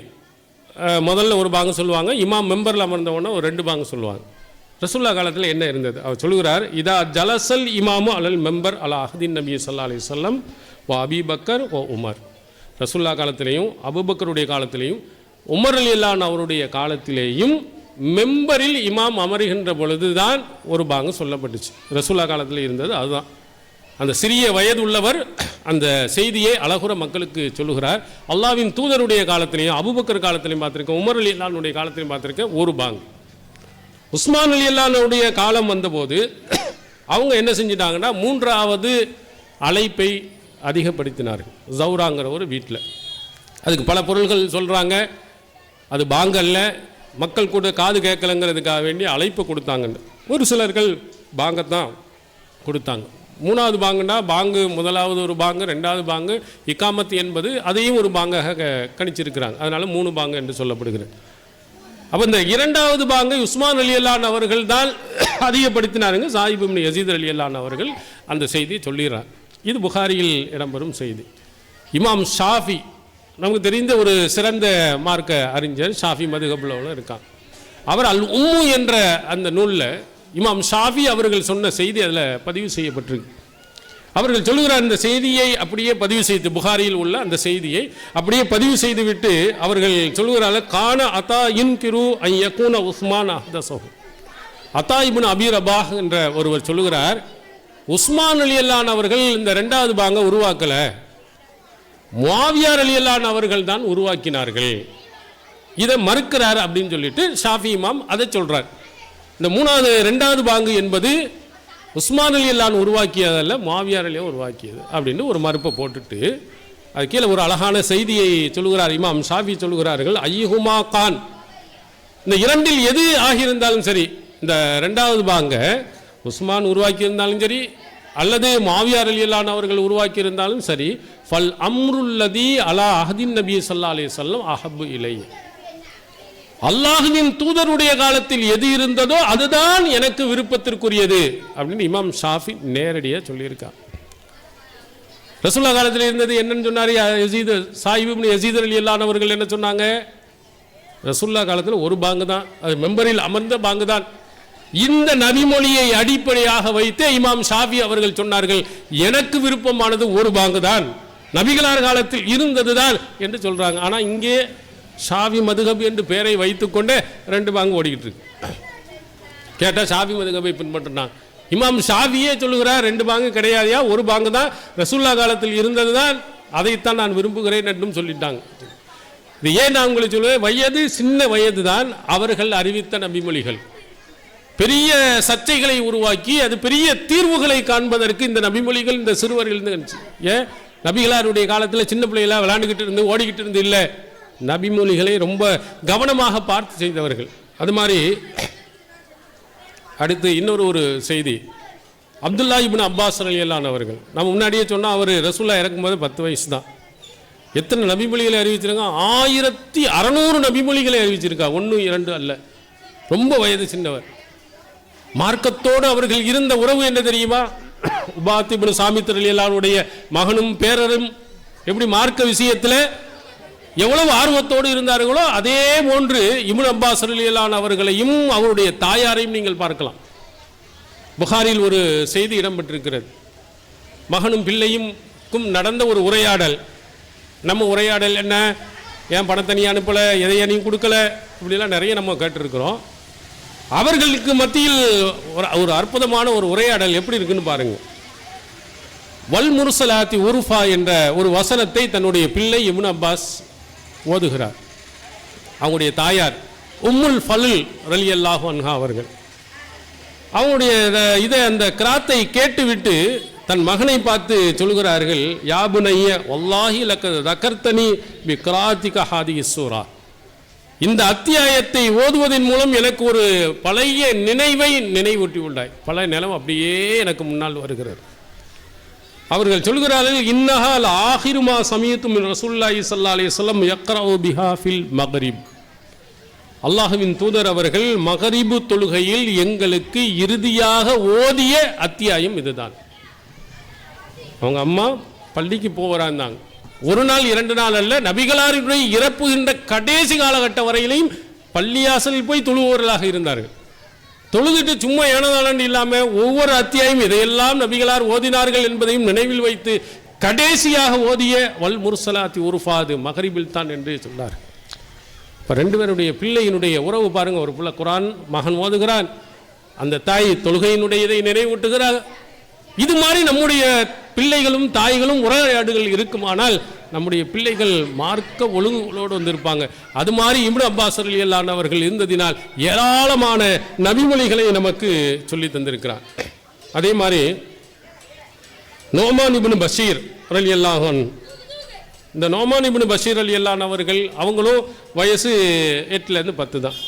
முதல்ல ஒரு பாங்கு சொல்லுவாங்க, இமாம் மெம்பரில் அமர்ந்தவொன்னே ஒரு 2 பாங்கு சொல்லுவாங்க. ரசூல்லா காலத்தில் என்ன இருந்தது அவர் சொல்லுகிறார், இதா ஜலசல் இமாமு அலல் மெம்பர் அலா அஹ்தின் நபி ஸல்லல்லாஹு அலைஹி வஸல்லம் வ அபீ பக்கர் வ உமர். ரசூல்லா காலத்திலேயும் அபூபக்கருடைய காலத்திலேயும் உமர் ரலியல்லாஹு அன்ஹு அவருடைய காலத்திலேயும் மெம்பரில் இமாம் அமருகின்ற பொழுது தான் ஒரு பாங்கு சொல்லப்பட்டுச்சு. ரசூல்லா காலத்தில் இருந்தது அதுதான். அந்த சிறிய வயது உள்ளவர் அந்த செய்தியை அழகுற மக்களுக்கு சொல்லுகிறார். அல்லாஹ்வின் தூதருடைய காலத்திலையும் அபூபக்கர் காலத்திலையும் பார்த்துருக்கேன், உமர் ரலியல்லாஹு அன்ஹுடைய காலத்திலையும் பார்த்துருக்கேன் ஒரு பாங்கு. உஸ்மான் ரலியல்லாஹு அன்ஹுடைய காலம் வந்தபோது அவங்க என்ன செஞ்சிட்டாங்கன்னா, 3வது அழைப்பை அதிகப்படுத்தினார்கள். ஜவுராங்கிற ஒரு வீட்டில், அதுக்கு பல பொருள்கள் சொல்கிறாங்க. அது பாங்கல்ல, மக்கள் கூட காது கேட்கலங்கிறதுக்காக வேண்டி அழைப்பு கொடுத்தாங்கன்னு. ஒரு சிலர்கள் பாங்கத்தான் கொடுத்தாங்க. 3வது பாங்குன்னா பாங்கு, முதலாவது ஒரு பாங்கு, 2வது பாங்கு இக்காமத் என்பது அதையும் ஒரு பாங்காக கணிச்சிருக்கிறாங்க. அதனால் 3 பாங்கு என்று சொல்லப்படுகிறது. அப்போ இந்த 2வது பாங்கை உஸ்மான் ரலியல்லாஹு அன்ஹு அவர்கள் தான் அதிகப்படுத்தினாருங்க. சாயிப் இப்னு யஸீத் ரலியல்லாஹு அன்ஹு அவர்கள் அந்த செய்தியை சொல்லிடுறார். இது புகாரியில் இடம்பெறும் செய்தி. இமாம் ஷாஃபி, நமக்கு தெரிந்த ஒரு சிறந்த மார்க்க அறிஞர், ஷாஃபி மதுஹப்ல இருக்காங்க. அவர் அல் உம்மு என்ற அந்த நூலில் இமாம் ஷாஃபி அவர்கள் சொன்ன செய்தி அதில் பதிவு செய்யப்பட்டிருக்கு. அவர்கள் சொல்லுகிறார், இந்த செய்தியை அப்படியே பதிவு செய்து, புகாரியில் உள்ள அந்த செய்தியை அப்படியே பதிவு செய்துவிட்டு அவர்கள் சொல்லுகிறார்கள், கான அதா இன் கிரு ஐயக்கூன உஸ்மான் அஹ்தஸஹு. அதா இப்னு அபீ ரபாஹ் என்ற ஒருவர் சொல்லுகிறார், உஸ்மான் ரலியல்லாஹு அன்ஹு அவர்கள் இந்த 2வது பாங்கை உருவாக்கலை, முஆவியா ரலியல்லாஹு அன்ஹு அவர்கள் தான் உருவாக்கினார்கள், இதை மறுக்கிறார் அப்படின்னு சொல்லிட்டு ஷாஃபி இமாம் அதை சொல்கிறார். இந்த 2வது பாங்கு என்பது உஸ்மான் ரலியல்லாஹு அன்ஹு உருவாக்கியதல்ல, முஆவியா ரலியல்லாஹு உருவாக்கியது அப்படின்னு ஒரு மறுப்பை போட்டுட்டு அது கீழே ஒரு அழகான செய்தியை சொல்லுகிறார். இமாம் ஷாஃபி சொல்லுகிறார்கள், ஐயுஹுமா கான், இந்த 2ல் எது ஆகியிருந்தாலும் சரி, இந்த 2வது பாங்க உஸ்மான் உருவாக்கியிருந்தாலும் சரி அல்லது முஆவியா ரலியல்லாஹு அன்ஹு அவர்கள் உருவாக்கியிருந்தாலும் சரி, ஃபல் அம்ருல்லதி அலா அஹ்தின் நபி ஸல்லல்லாஹு அலைஹி வஸல்லம் அஹப்பு இலை, அல்லாஹ்வின் தூதருடைய காலத்தில் எது இருந்ததோ அதுதான் எனக்கு விருப்பத்திற்குரியது அப்படின்னு இமாம் ஷாஃபி நேரடியாக சொல்லியிருக்கார். ரசூலுல்லாஹ் காலத்தில் இருந்தது என்னன்னு சொன்னார் யஸீத் சாயிப் இப்னு யஸீத் ரலியல்லாஹு அவர்கள் என்ன சொன்னாங்க? ரசூலுல்லாஹ் காலத்தில் ஒரு பாங்கு தான், அது மெம்பரில் அமர்ந்த பாங்கு தான். இந்த நபிமொழியை அடிப்படையாக வைத்து இமாம் ஷாஃபி அவர்கள் சொன்னார்கள், எனக்கு விருப்பமானது ஒரு பாங்கு தான், நபிகளார் காலத்தில் இருந்தது தான் என்று சொல்றாங்க. ஆனால் இங்கே ஷாஃபி மதுஹப் என்று பெயரை வைத்துக்கொண்டே 2 பாங்கு ஓடிக்கிட்டு இருக்கு. கேட்டால் ஷாஃபி மதுஹபை பின்பற்றினாங்க. இமாம் ஷாஃபியே சொல்லுகிறார் 2 பாங்கு கிடையாதையா, ஒரு பாங்கு தான், ரசூலுல்லாஹ் காலத்தில் இருந்தது தான், அதைத்தான் நான் விரும்புகிறேன் என்றும் சொல்லிட்டாங்க. இது ஏன் நான் உங்களுக்கு சொல்லுவேன், வயது சின்ன வயது தான் அவர்கள் அறிவித்த நபிமொழிகள் பெரிய சர்ச்சைகளை உருவாக்கி அது பெரிய தீர்வுகளை காண்பதற்கு இந்த நபிமொழிகள் இந்த சிறுவர்கள் இருந்து. ஏன் நபிகளாருடைய காலத்தில் சின்ன பிள்ளைகளாக விளையாண்டுக்கிட்டு இருந்து ஓடிக்கிட்டு இருந்து இல்லை, நபிமொழிகளை ரொம்ப கவனமாக பார்த்து செய்தவர்கள். அது மாதிரி அடுத்து இன்னொரு செய்தி, அப்துல்லா இப்னு அப்பாஸ் ரலியல்லாஹு அவர்கள், நம்ம முன்னாடியே சொன்னால் அவர் ரசூலுல்லாஹ் இறக்கும்போது 10 வயசு தான். எத்தனை நபிமொழிகளை அறிவிச்சிருக்காங்க? 1600 நபிமொழிகளை அறிவிச்சிருக்கா, 1 2 அல்ல. ரொம்ப வயது சின்னவர். மார்க்கத்தோடு அவர்கள் இருந்த உறவு என்ன தெரியுமா? உபாத் இப்னு சாமித் ரலியல்லாஹுடைய மகனும் பேரரும் எப்படி மார்க்க விஷயத்தில் எவ்வளவு ஆர்வத்தோடு இருந்தார்களோ அதே போன்று இப்னு அப்பாஸ் ரலியல்லாஹு அவர்களையும் அவருடைய தாயாரையும் நீங்கள் பார்க்கலாம். புகாரில் ஒரு செய்தி இடம்பெற்றிருக்கிறது. மகனும் பிள்ளையும் நடந்த ஒரு உரையாடல். நம்ம உரையாடல் என்ன, ஏன் பணத்தை நீ அனுப்பலை, எதையா நீ கொடுக்கல, இப்படிலாம் நிறைய நம்ம கேட்டிருக்கிறோம். அவர்களுக்கு மத்தியில் ஒரு அற்புதமான ஒரு உரையாடல் எப்படி இருக்குன்னு பாருங்க. வல் முர்சலாத்தி உருஃபா என்ற ஒரு வசனத்தை தன்னுடைய பிள்ளை இப்னு அப்பாஸ் ஓதுகிறார். அவங்களுடைய தாயார் உம்முல் ஃபலுல் ரலியல்லாஹு அன்ஹா அவர்கள் அவங்களுடைய இதை அந்த கிராத்தை கேட்டுவிட்டு தன் மகனை பார்த்து சொல்கிறார்கள், யாபுனைய வல்லாஹி லக்கத் தகர்தனி பி கிராத்திக ஹாதிஹி சூரா, இந்த அத்தியாயத்தை ஓதுவதன் மூலம் எனக்கு ஒரு பழைய நினைவை நினைவூட்டி உள்ளாய். பழைய நிலம் அப்படியே எனக்கு முன்னால் வருகிறது. அவர்கள் சொல்கிறார்கள், இன்னஹா ஆஹிருமா சமீத்து மின் ரசூலுல்லாஹி ஸல்லல்லாஹு அலைஹி வஸல்லம் யக்ரஉ பிஹா ஃபில் மக்ரிப், அல்லாஹ்வின் தூதர் அவர்கள் மகரிபு தொழுகையில் எங்களுக்கு இறுதியாக ஓதிய அத்தியாயம் இதுதான். அவங்க அம்மா பள்ளிக்கு போகிறாங்க. 1 நாள் 2 நாள் அல்ல, நபிகளாருடைய இறப்புகின்ற கடைசி காலகட்டம் வரையிலையும் பள்ளியாசலில் போய் தொழுபவர்களாக இருந்தார்கள். தொழுதுட்டு சும்மா ஏனதானு இல்லாமல் ஒவ்வொரு அத்தியாயம் இதையெல்லாம் நபிகளார் ஓதினார்கள் என்பதையும் நினைவில் வைத்து கடைசியாக ஓதிய வல் முர்சலாத்தி உருஃபாது மகரிபில் தான் என்று சொன்னார். இப்போ 2 பேருடைய பிள்ளையினுடைய உறவு பாருங்கள். ஒரு பிள்ளை குரான் மகன் ஓதுகிறான், அந்த தாய் தொழுகையினுடைய இதை நினைவூட்டுகிறார். இது மாதிரி நம்முடைய பிள்ளைகளும் தாய்களும் உரையாடுகள் இருக்குமானால் நம்முடைய பிள்ளைகள் மார்க்க ஒழுங்குகளோடு வந்திருப்பாங்க. அது மாதிரி இப்னு அப்பாஸ் ரலியல்லாஹு அவர்கள் இருந்ததினால் ஏராளமான நபிமொழிகளை நமக்கு சொல்லி தந்திருக்கிறார். அதே மாதிரி நோமான் இப்னு பஷீர் ரலியல்லாஹு அன்ஹு, இந்த நோமான் இப்னு பஷீர் ரலியல்லாஹு அவர்கள் அவங்களும் வயசு 8லேருந்து 10 தான்.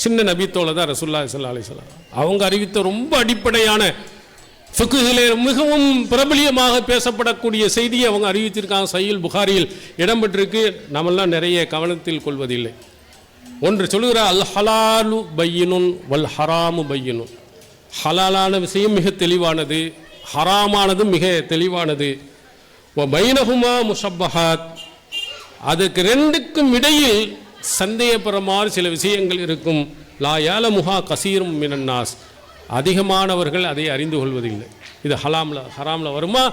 சின்ன நபித்தோல தான் ரசூலுல்லாஹி ஸல்லல்லாஹு அலைஹி வஸல்லம் அவங்க அறிவித்த ரொம்ப அடிப்படையான ஃபிக்ஹிலே மிகவும் பிரபலியமாக பேசப்படக்கூடிய செய்தியை அவங்க அறிவித்திருக்காங்க. சஹீஹ் புகாரியில் இடம்பெற்றிருக்கு. நாமெல்லாம் நிறைய கவனத்தில் கொள்வதில்லை. ஒன்று சொல்லுகிறார், அல் ஹலாலு பையினுன் வல் ஹராமு பையினுன், ஹலாலான விஷயம் மிக தெளிவானது, ஹராமானதும் மிக தெளிவானது. பைனஹுமா முஷப்பஹாத், அதுக்கு 2க்கும் இடையில் சந்தேகப்படுற சில விஷயங்கள் இருக்கும். லா யாலமுஹா கசீரும் மினன்னாஸ், அதிகமானவர்கள் அதை அறிந்து கொள்வதில்லை. இது ஹராம்ல வருமா,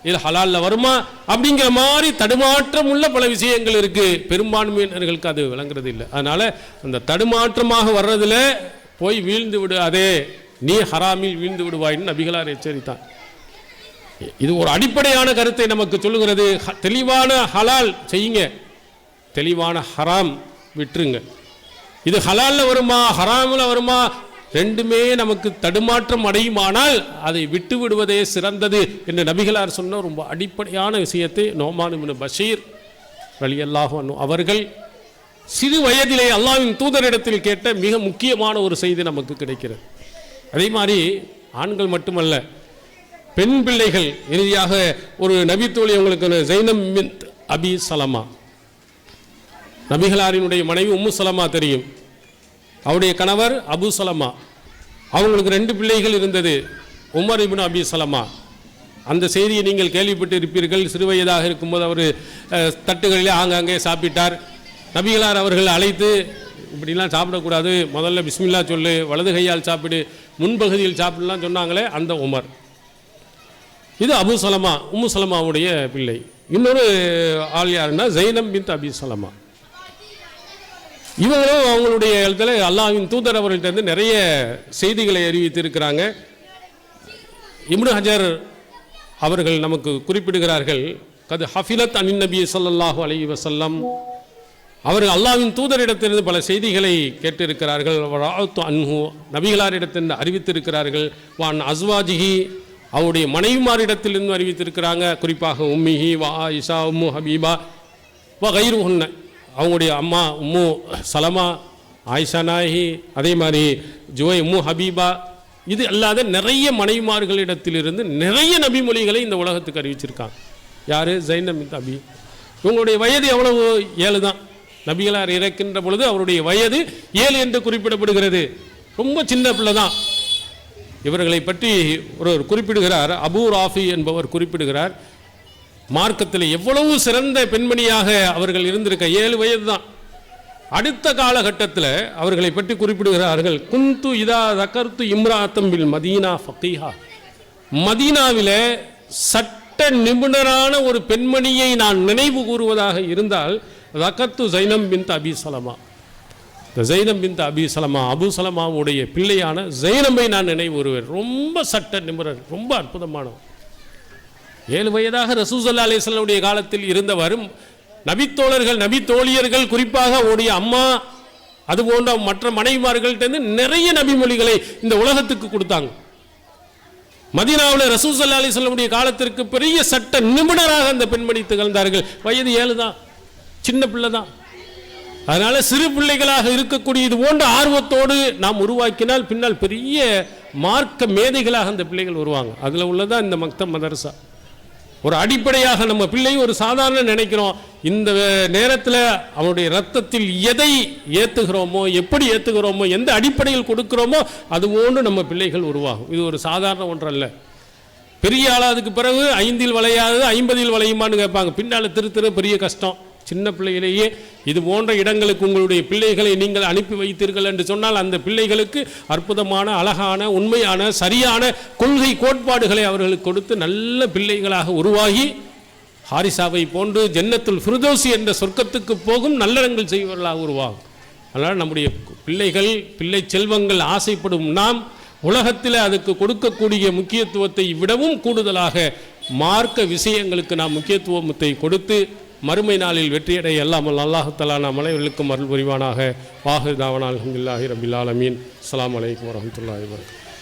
இது ஹலாலில் வருமா அப்படிங்கிற மாதிரி தடுமாற்றம் உள்ள பல விஷயங்கள் இருக்குது. பெரும்பான்மையினர்களுக்கு அது விளங்குறது இல்லை. அதனால் அந்த தடுமாற்றமாக வர்றதில் போய் வீழ்ந்து விடு, அதே நீ ஹராமில் வீழ்ந்து விடுவாயின்னு நபிகளார் எச்சரித்தான். இது ஒரு அடிப்படையான கருத்தை நமக்கு சொல்லுகிறது. தெளிவான ஹலால் செய்யுங்க, தெளிவான ஹராம் விட்டுருங்க. இது ஹலாலில் வருமா ஹராமில் வருமா, 2மே நமக்கு தடுமாற்றம் அடையுமானால் அதை விட்டு விடுவதே சிறந்தது என்று நபிகளார் சொன்ன ரொம்ப அடிப்படையான விஷயத்தை நோமான் இப்னு பஷீர் ரலியல்லாஹு அன்ஹு அவர்கள் சிறு வயதிலே அல்லாஹ்வின் தூதரிடத்தில் கேட்ட மிக முக்கியமான ஒரு செய்தி நமக்கு கிடைக்கிறது. அதே மாதிரி ஆண்கள் மட்டுமல்ல, பெண் பிள்ளைகள். இறுதியாக ஒரு நபித்தோழி உங்களுக்கு ஜைனப் பின்த் அபி சலமா, நபிகளாரினுடைய மனைவி உம்மு சலமா தெரியும், அவருடைய கணவர் அபு சலமா. அவங்களுக்கு 2 பிள்ளைகள் இருந்தது, உமர் இப்னு அபி சலமா. அந்த செய்தியை நீங்கள் கேள்விப்பட்டு இருப்பீர்கள். சிறுவயதாக இருக்கும்போது அவர் தட்டுகளிலே ஆங்காங்கே சாப்பிட்டார். நபிகளார் அவர்கள் அழைத்து, இப்படிலாம் சாப்பிடக்கூடாது, முதல்ல பிஸ்மில்லா சொல்லு, வலது கையால் சாப்பிடு, முன்பகுதியில் சாப்பிடலாம் சொன்னாங்களே, அந்த உமர். இது அபு சலமா, உம்மு சலமாவுடைய பிள்ளை. இன்னொரு ஆள் யாருன்னா ஜைனப் பின்த் அபி சலமா. இவங்களும் அவங்களுடைய இடத்துல அல்லாஹ்வின் தூதர் அவர்கள்ட்ட நிறைய செய்திகளை அறிவித்திருக்கிறாங்க. இப்னு ஹஜர் அவர்கள் நமக்கு குறிப்பிடுகிறார்கள், கது ஹஃபிலத் அனின் நபி ஸல்லல்லாஹு அலைஹி வஸல்லம், அவர்கள் அல்லாஹ்வின் தூதரிடத்திலிருந்து பல செய்திகளை கேட்டிருக்கிறார்கள். வராத்து அன்ஹு, நபிகளாரிடத்திலிருந்து அறிவித்திருக்கிறார்கள். வான் அஸ்வாஜிஹி, அவருடைய மனைவிமாரிடத்திலிருந்து அறிவித்திருக்கிறாங்க. குறிப்பாக உம்மிஹி வா ஆயிஷா உம்மு ஹபீபா வ கைருஹுன்ன, அவங்களுடைய அம்மா உம்மு சலமா, ஆயிஷா நாயகி, அதே மாதிரி ஜுவை உம்மு ஹபீபா. இது அல்லாத நிறைய மனைவிமார்களிடத்திலிருந்து நிறைய நபிமொழிகளை இந்த உலகத்துக்கு அறிவிச்சிருக்காங்க. யார்? ஜைனப் பின்த் அபி. இவங்களுடைய வயது எவ்வளவு? 7 தான். நபிகளார் இறக்கின்ற பொழுது அவருடைய வயது 7 என்று குறிப்பிடப்படுகிறது. ரொம்ப சின்ன பிள்ளை தான். இவர்களை பற்றி ஒருவர் குறிப்பிடுகிறார், அபூ ராஃபி என்பவர் குறிப்பிடுகிறார், மார்க்கத்தில் எவ்வளவு சிறந்த பெண்மணியாக அவர்கள் இருந்திருக்க. 7 வயது தான். அடுத்த காலகட்டத்தில் அவர்களை பற்றி குறிப்பிடுகிறார்கள், குந்து இதா தகர்த்து இம்ராத்தம் பில் மதீனா ஃபகீஹா, மதீனாவில் சட்ட நிபுணரான ஒரு பெண்மணியை நான் நினைவு கூறுவதாக இருந்தால் தகர்த்து ஜைனப் பின்த் அபி சலமா, ஜைனப் பின்த் அபி சலமா, அபு சலமாவுடைய பிள்ளையான ஜைனபை நான் நினைவு கூறுவேன். ரொம்ப சட்ட நிபுணர், ரொம்ப அற்புதமானவர். 7 வயதாக ரசூல் ஸல்லல்லாஹு அலைஹி வஸல்லம் காலத்தில் இருந்தவரும் நபித்தோழர்கள், நபித்தோழியர்கள், குறிப்பாக அவருடைய அம்மா, அதுபோன்ற மற்ற மனைவிமார்கள்ட்ட நிறைய நபிமொழிகளை இந்த உலகத்துக்கு கொடுத்தாங்க. மதீனாவில் ரசூல் ஸல்லல்லாஹு அலைஹி வஸல்லம் காலத்திற்கு பெரிய சட்ட நிபுணராக அந்த பெண்மணி திகழ்ந்தார்கள். வயது 7 தான், சின்ன பிள்ளை தான். அதனால சிறு பிள்ளைகளாக இருக்கக்கூடிய இது போன்ற ஆர்வத்தோடு நாம் உருவாக்கினால் பின்னால் பெரிய மார்க்க மேதைகளாக அந்த பிள்ளைகள் வருவாங்க. அதில் உள்ளதான் இந்த மக்தப் மதரசா. ஒரு அடிப்படையாக நம்ம பிள்ளையும் ஒரு சாதாரண நினைக்கிறோம். இந்த நேரத்தில் அவனுடைய ரத்தத்தில் எதை ஏற்றுகிறோமோ, எப்படி ஏற்றுகிறோமோ, எந்த அடிப்படையில் கொடுக்கிறோமோ அதுபோன்று நம்ம பிள்ளைகள் உருவாகும். இது ஒரு சாதாரண ஒன்றல்ல. பெரிய ஆளாதுக்கு பிறகு 5இல் வளையாது 50இல் வளையுமான்னு கேட்பாங்க. பின்னால் திரு பெரிய கஷ்டம். சின்ன பிள்ளையிலேயே இது போன்ற இடங்களுக்கு உங்களுடைய பிள்ளைகளை நீங்கள் அனுப்பி வைத்தீர்கள் என்று சொன்னால் அந்த பிள்ளைகளுக்கு அற்புதமான, அழகான, உண்மையான, சரியான கொள்கை கோட்பாடுகளை அவர்களுக்கு கொடுத்து நல்ல பிள்ளைகளாக உருவாகி ஹாரிசாவை போன்று ஜன்னத்துல் ஃபிர்தௌசி என்ற சொர்க்கத்துக்கு போகும் நல்லறங்கள் செய்வர்களாக உருவாகும். அதனால் நம்முடைய பிள்ளைகள், பிள்ளை செல்வங்கள் ஆசைப்படும் நாம் உலகத்தில் அதுக்கு கொடுக்கக்கூடிய முக்கியத்துவத்தை விடவும் கூடுதலாக மார்க்க விஷயங்களுக்கு நாம் முக்கியத்துவத்தை கொடுத்து மறுமை நாளில் வெற்றியடைய எல்லாம் அல்லாஹ் தஆலா நம் அனைவருக்கும் அருள் புரிவானாக. வாஹிர் தாவனா அல்ஹம்துலில்லாஹி ரப்பில் ஆலமீன். அஸ்ஸலாமு அலைக்கும் வரஹ்மத்துல்லாஹி வபரகாத்துஹு.